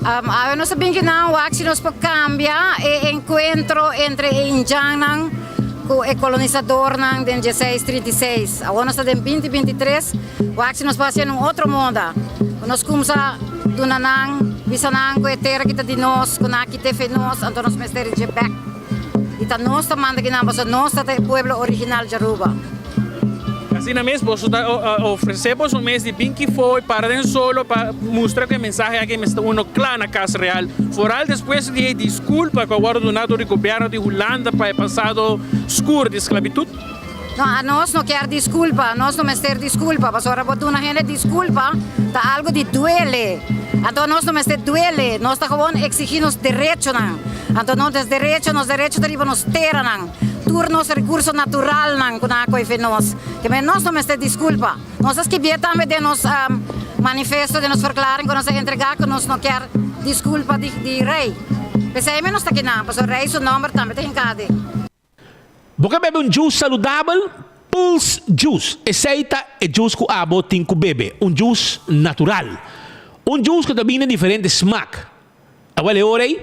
Speaker 1: A nossa bingina waxi nos po cambia e encontro entre Indianang com o colonizador nang den 1636. A nossa den 2023 waxi nos passa num outro mundo. Nós começa dunanang bisanang com a terra que tá de nós, com aqui te fenos, então nós mestre de back. E tá nós também que nós nós tá o pueblo original de Aruba.
Speaker 15: Assim mesmo, oferecemos mês de Pinky foi para dentro solo para mostrar que o mensagem aqui está uno claro na Casa Real. Foral depois de desculpa com o guarda do NATO do governo de Holanda para o passado escuro de esclavitud.
Speaker 1: Não, a nós não quer desculpa, nós não mestre desculpa, mas agora botar uma gente desculpa, tá algo de duele. Então nós não mestre duele, nós tá gewoon exigir os direitos não. Então nós direitos derivam nos terra não. Turnos recurso natural nang kuna ko ifenos. Que nós não mestre desculpa. Nós as que vier também de nos manifesto de nos verklaring que nós entregar que nós não quer desculpa de rei. Pensei menos tá que não, mas o rei seu nome também tem cade.
Speaker 13: Você bebe juice saudável? Pulse Juice. Aceita é juice que abo tem que bebe. Juice natural. Juice que também tem diferente smack. Agora é hora aí,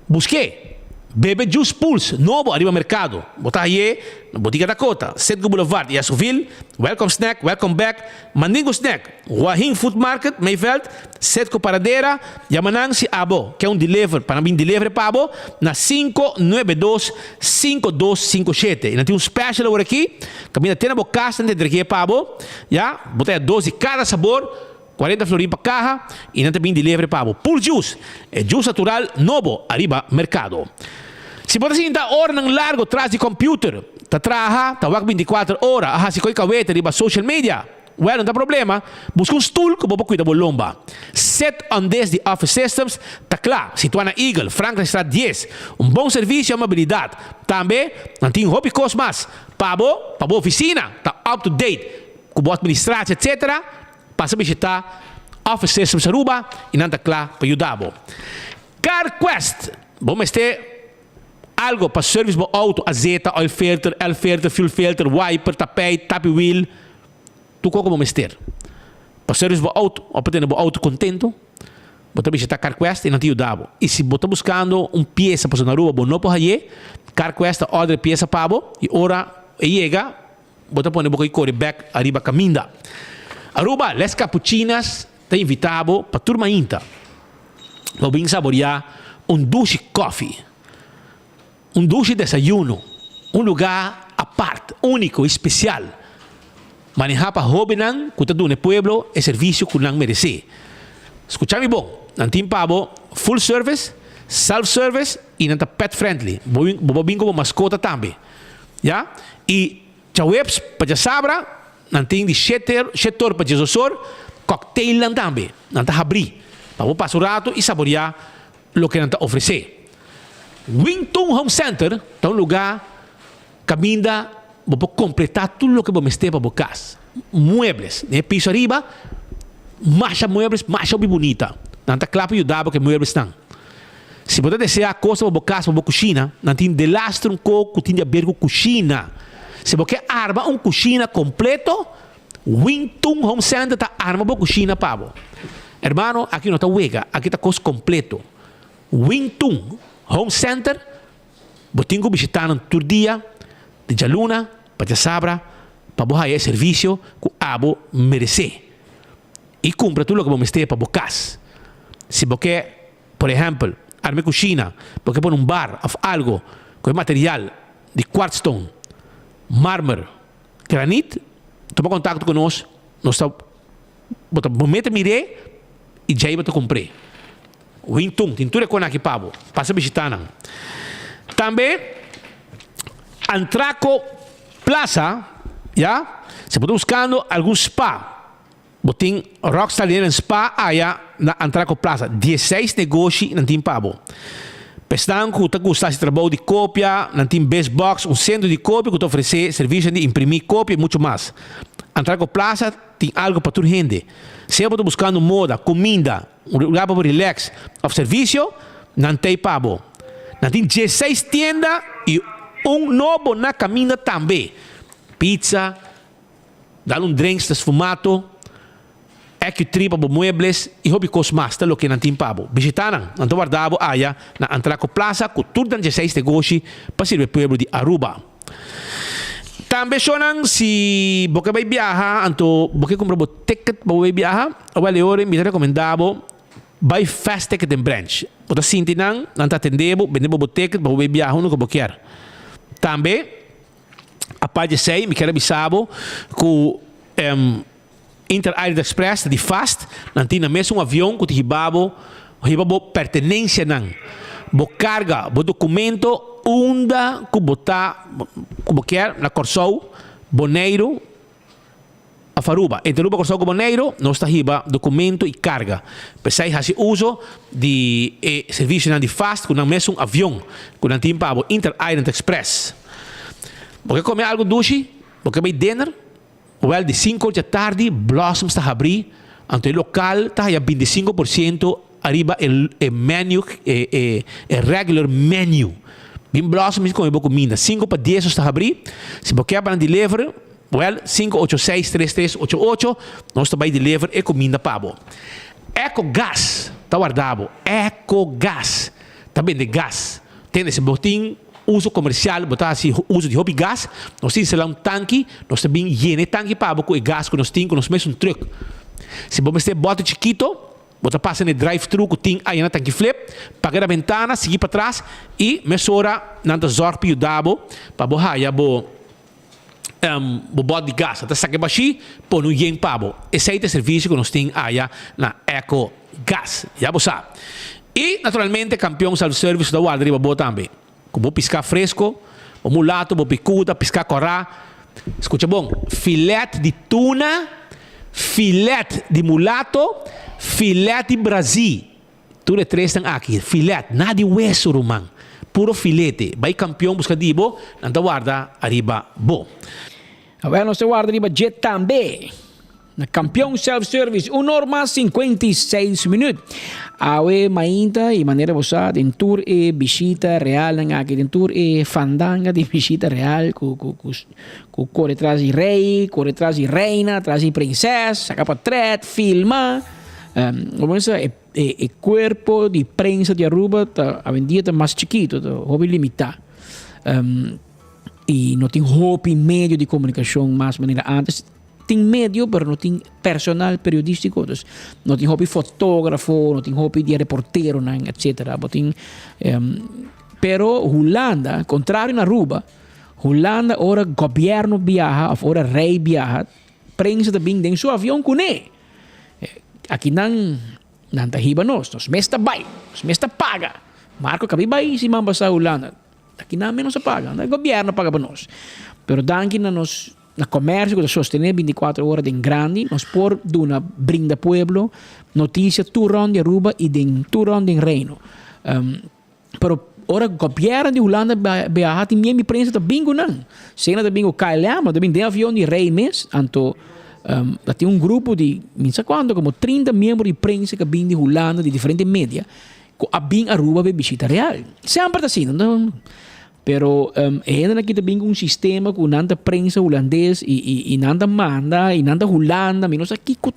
Speaker 13: busquei. Bebe Juice Pulse, novo, arriba mercado. Botar aí, na Botica Dakota, Setgo Boulevard, Yasoville. Welcome snack, welcome back. Mandingo snack, Wahing Food Market, Mayveld, Setgo Paradeira, Yamanang si Abo, que é deliver, para mim delivery para Abo, na 592-5257. E não tem special agora aqui, caminha até na bocasta, de dragê para Abo, já, botar 12 cada sabor, 40 florim para caja e não tem delivery para Pulse Juice. É juice natural novo, arriba mercado. Se você sentar hora nang largo atrás de computer, tá traha, tá 24 horas, se coi kawete riba social media, well, não tem problema. Busca stool que você cuida bolomba. Set on this the office systems, tá claro. Situada na Eagle, Franklin Street 10. Bom serviço e amabilidade. Também, não tem hobby cost mais. Pabo oficina, tá up to date. Com boa administração, etc. Passa a visitar Office Systems Aruba e não está claro para ajudar. CarQuest, vamos ter algo para service do auto, azeite, oil filter, fuel filter, wiper, tapete, tapi wheel. Tu como vamos ter? Para service do auto, ou para ter o auto contento, você visitar CarQuest e não te ajudar. E se você está buscando peça para na rua, não pode ir, CarQuest order peça para você e ora chega, você põe o corre back arriba caminda. Aruba, les cappuccinas, te invitavo para turma inta. Lo vim saborear douche coffee, douche desayuno, lugar aparte, único, especial. Manejar para jovenan, que está no pueblo, é serviço que não merece. Escucha-me bom, não tem pavo, full service, self-service e não está pet friendly. Vou vir como mascota também. Já? E chawebs, para sabra, não tem de setor para Jesus, cocktail não também, não está abrir. Para passar o rato e saborear o que não está oferecer. Wington Home Center é lugar que ainda vou completar tudo o que vamos ter para a casa. Muebles, né? Piso arriba, marcha muebles, marcha bem bonita. Não está claro para ajudar porque muebles estão. Se você desejar coisa para a casa, para a cozinha, não tem de lastro que tem a ver com cozinha. Se você arma cozinha completo, Wington Home Center está arma para cozinha para você. Hermano, aqui não está huega, aqui está coisa completo. Wington Home Center, você tem que visitar todo dia, de Jaluna, para Sabra, para você ter serviço que você merece. E compra tudo o que você tem para a casa. Se você, por exemplo, arma cozinha, porque põe bar ou algo com material de quartzstone, mármore, granito, toma contato conosco, nós momento mirei e já ia comprei. O Intum, tintura com aqui pavo, passa a visitar. Também, Antraco Plaza, já? Se você buscando algum spa, você tem Rockstar Spa, aí na Antraco Plaza, 16 negócios não tem pavo. Pestan que você gosta de trabalho de cópia, não tem best box, centro de cópia que te oferece serviço de imprimir cópia e muito mais. Antraco Plaza tem algo para toda gente. Se você está buscando moda, comida, lugar para relax, ou serviço, não tem pavo. Não tem 16 tiendas e novo na caminho também. pizza, dá drinks sfumato, tripa bo muebles e hobby cosmasta lo que não tem pabo. Visitaram, então guardava aia na Antraco Plaza com tudo de 16 negócios para servir o pueblo de Aruba. Também sonam se você vai viajar, então você compra o ticket para vai viajar, ou vai ler me recomendava vai fast ticket em branch. Você sente não está atendendo, vendendo o ticket para vai viajar no que você quer. Também a parte 6 me quer avisar que Inter Island Express de fast, não tem mesmo avião que ribabo pertenência não. Bo carga, bo documento, onda que botar, como quer, na Corsou, Boneiro, a Faruba. Entre Aruba, Corsou e Boneiro, nós está riba documento e carga. Pensei faz uso de serviço de fast com mesmo avião, que não tem pabo Inter Island Express. Porque comer algo doce, porque vai dinner. Well, de 5 da tarde, Blossom está a abrir. Então, o local está a 25% arriba o menu, o regular menu. Bem Blossom, como eu vou comida. 5 para 10 está a abrir. Se você quer para deliver, well, 586-3388, nós também deliver e comida pabo. Ecogás, está guardado. Ecogás, também de gás. Tem esse botim. Uso comercial, botar assim, uso de hobby gás, nós temos lá tanque, nós também llene tanque para com o gás que nós temos, nós mesmo truck. Se você ter bota chiquito, você passa no drive-thru que tem aí na tanque flip, paga a ventana, seguir para trás e mesura na zorpe o dabo para borrar já bo bota de gás, até saque baixi, põe no yen pabo. Esse é o serviço que nós temos aí na Eco Gas, já você sabe. E naturalmente campeão self-service da Guarda Riba também. Vou piscar fresco, o mulato, vou picuda, piscar corá. Escuta bom, filete de tuna, filete de mulato, filete de Brasil. Tudo é três estão aqui. Filete, nada de hueso, romano. Puro filete. Vai campeão buscar dibo, não guarda arriba bom.
Speaker 14: Agora nós guarda arriba jet também. Na campeão self-service, 1 hora 56 minutos. Awe mainta e maneira você den tour e visita real nga aqui den tour e fandanga de visita real com corre atrás de rei, corre atrás de reina, atrás de princesa, saca para tret, filma. Vamos é corpo de prensa de Aruba tá a vendia tá mais chiquito, tá hobby limitado. E não tem hobby meio de comunicação mais maneira antes. Tem medio, pero não tem personal periodístico, não tem hobby fotógrafo, não tem hobby de reportero, etc. Pero Holanda, contrário na Aruba, Holanda ora governo viaja, ora rei viaja, prensa também tem seu avião com ele. Aqui não tá riba nós mesta vai, nós mesta paga. Marco cabi vai se mamba sa Holanda. Aqui não menos se paga, o governo paga para nós. Pero danke na nós na comércio que sostener 24 horas em grande, nós por duna brinda pueblo, notícia turão de Aruba e de turão de Reino. Pero ora governo de Holanda viaja tem minha prensa tá bingo não. Cena tá bingo KLM, também tem avião de rei mês, anto tem grupo de, não sei quanto, como 30 membros de prensa que vêm de Holanda, de diferentes mídias, que vêm a Aruba para visita real. Sempre assim, não? Pero ainda aqui também um sistema com nada prensa holandês e nada manda e nada Holanda, menos aqui com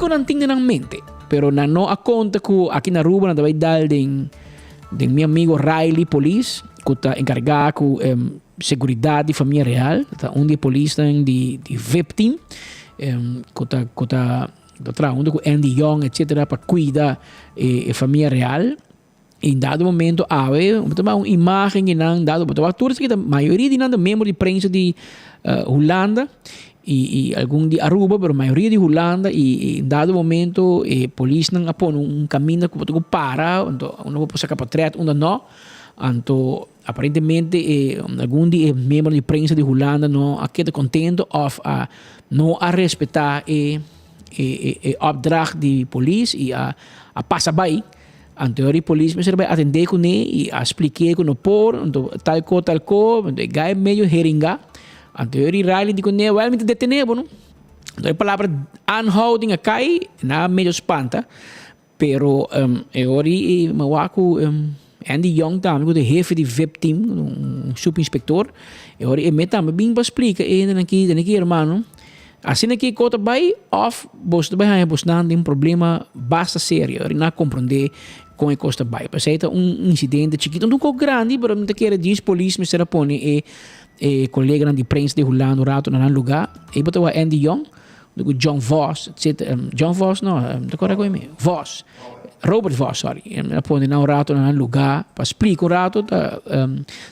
Speaker 14: não tem na mente. Pero não a conta que aqui na Aruba nada vai dar de meu amigo Riley Police, que está encarregado com segurança de família real, tá onde polícia de VIP team, que está onde com Andy Young etc para cuidar a família real. Em dado momento, uma imagem que não dado, a maioria de membros de prensa de Holanda e algum de Aruba, mas a maioria de Holanda e em dado momento a polícia não põe caminho que para, então não pode sacar para trás, não, então aparentemente algum de membros de prensa de Holanda não aqui está contento of não a respeitar o opdracht de polícia e a passar bem. Anterior a polícia vai atender com ele e explicar com o por, tal coisa, é meio heringa. Anterior a Riley diz que ele vai me detener, não? Então a palavra unholding aqui não meio espanta, pero agora eu Andy Young também, o chefe de VIP team, subinspector, E ora e meta me bem para explicar aqui hermano. Assim aqui conta vai of bos de vai bos não tem problema basta sério, e não compreender com a costa vai. Porque incidente chiquito, não tão grande, mas não quer dizer polícia me será pone e colega de imprensa de Holanda rato na lugar. E botou a Andy Young, do John Voss, etc. John Voss não, da cora com ele. Voss. Robert Voss, sorry. Na pone na rato na lugar, para explicar o rato,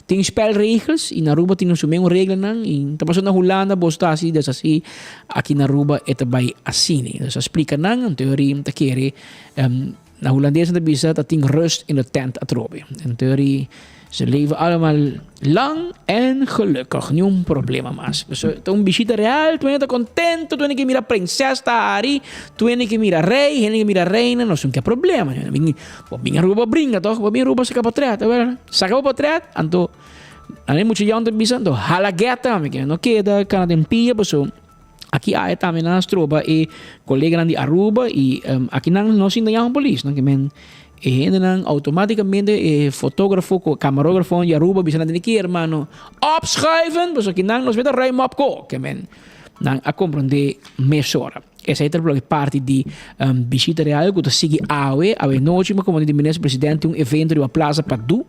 Speaker 14: tem spelregels e na Aruba tem um regra não, e tá passando na Holanda, bosta assim, dessa assim, aqui na Aruba é também assim, né? Então explica não, em teoria, tá querer na holandesa da bisa dat ting rust in de tent atrobe. In theorie, ze leven allemaal lang en gelukkig. Niet problema mas. Dus een visita real, tu está contento, tu que mira princesa ari, tu que mira rei, tu que mira reina, não tem problema. Binga ruba bringa toch, binga ruba se kapotret, saca o potret, anto ani muito jante bisa, anto halageta, me que não queda, kana den pia, so aqui há também nas tropas e colega de Aruba e aqui não se ainda há polícia, não que men e ainda automaticamente fotógrafo com camarógrafo de Aruba bisa na aqui hermano opschuiven, pues aqui não nos vê rei mop co, que men não a compreender mesora. Essa é a parte de visita real que tu sigue ave noite, mas como disse o presidente evento de uma Plaza Padu.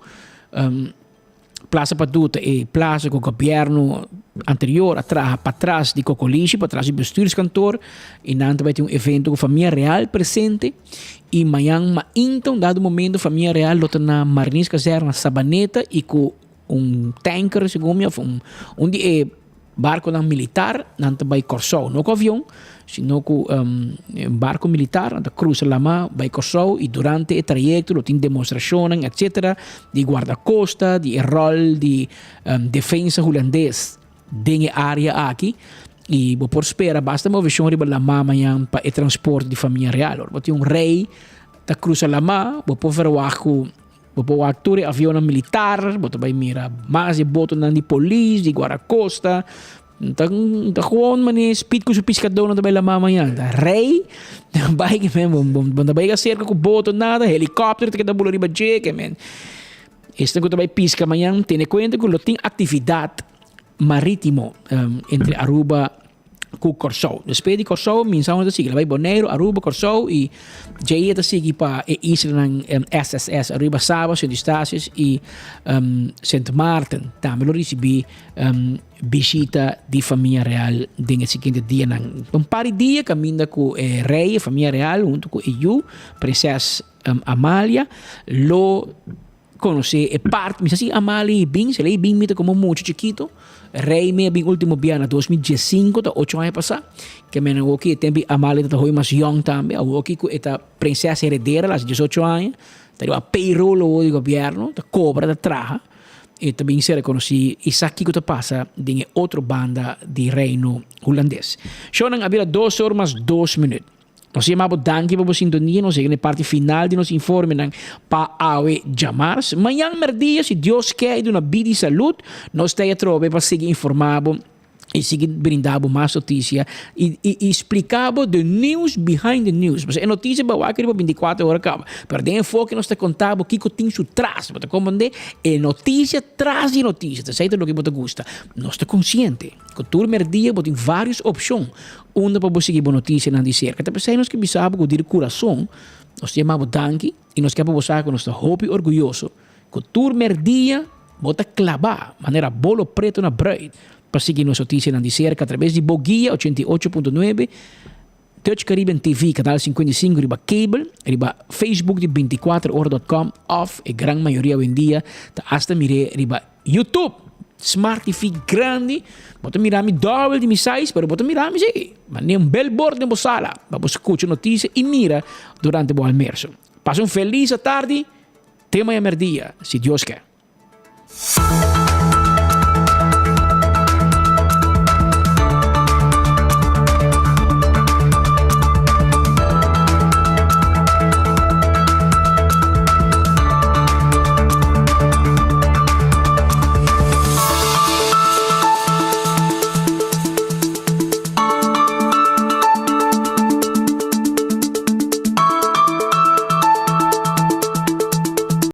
Speaker 14: Plaza Paduta e plaza com o governo anterior para trás de Cocolixi, para trás do bestuurskantoor. E não também tem evento com a família real presente. E amanhã, então, dado momento, a família real está na Marines Caserna Sabaneta e com tanker, segundo barco militar, não também Corsou, não com avião, sino com barco militar, na cruza lama, vai Corsou e durante o trajecto tem demonstrações, etc., de guarda-costa, de rol de defesa holandês dentro da área aqui. E por espera, basta uma visão riba lama amanhã para o transporte de família real. Tem rei da cruza lama, por ver o arco. Bopo actore avião militar, boto vai mira mais e boto na de polícia, de guarda-costa, tá gewoon mané speed com o pescador não também lá amanhã, tá rei, vai que mesmo, bom vai cerca com boto nada, helicóptero que tá bolo riba que men. Este que também pisca amanhã, tem conta que tem atividade marítimo entre Aruba com Corsou. Depois de Corsou, mensagem da sigla vai Bonaire, Aruba, Corsou e já ia da sigla para isla SSS, Aruba Saba, São Estácios e Saint Martin. Também eu recebi visita de família real no seguinte dia. Um par de dias caminhando com o rei, a família real, junto com eu, princesa Amália, lo conhecer parte, mas assim, Amália bem, se lei bem mita como muito chiquito. Rei me bem último biana 2015, tá 8 anos passar, que me não aqui tempo Amália tá foi mais young também, o aqui com esta princesa herdeira, lá 18 anos, tá a payroll do governo, tá cobra da traja, e também se reconhece isso aqui que tá passa de outra banda de reino holandês. Show não havia 2 horas mais 2 minutos. Nós chamamos danke para a sintonia, nós chegamos na parte final de nosso informe para AOE Jamars. Amanhã, merdia, se Deus quer, de uma vida e saúde, nós estamos para seguir informando e seguir brindando mais notícias e explicando the news behind the news. Mas a notícia vai aqui para 24 horas acaba. Mas tem enfoque nós está contando o que tem isso atrás. Para compreender, é notícia traz de notícia. Você sabe o que você gosta. Nós está consciente. Que todo merdia tem várias opções. Uma para você seguir boa notícia na dizer. Que também nós que bisabo com o coração. Nós chamamos danke e nós queremos você que nós está hope orgulhoso. Que todo merdia bota clavar maneira bolo preto na bread. Para seguir nossa notícia na cerca através de Boguia 88.9, Touch Caribbean TV, canal 55, riba cable, riba Facebook de 24horas.com, off, e grande maioria hoje em dia, tá hasta mire riba YouTube, Smart TV grande, bota mirar-me double de mi size, pero bota mirar-me sim, mas nem billboard de sala, para você escutar notícia e mira durante o almoço. Passa feliz tarde, tema e merdia, se Deus quer.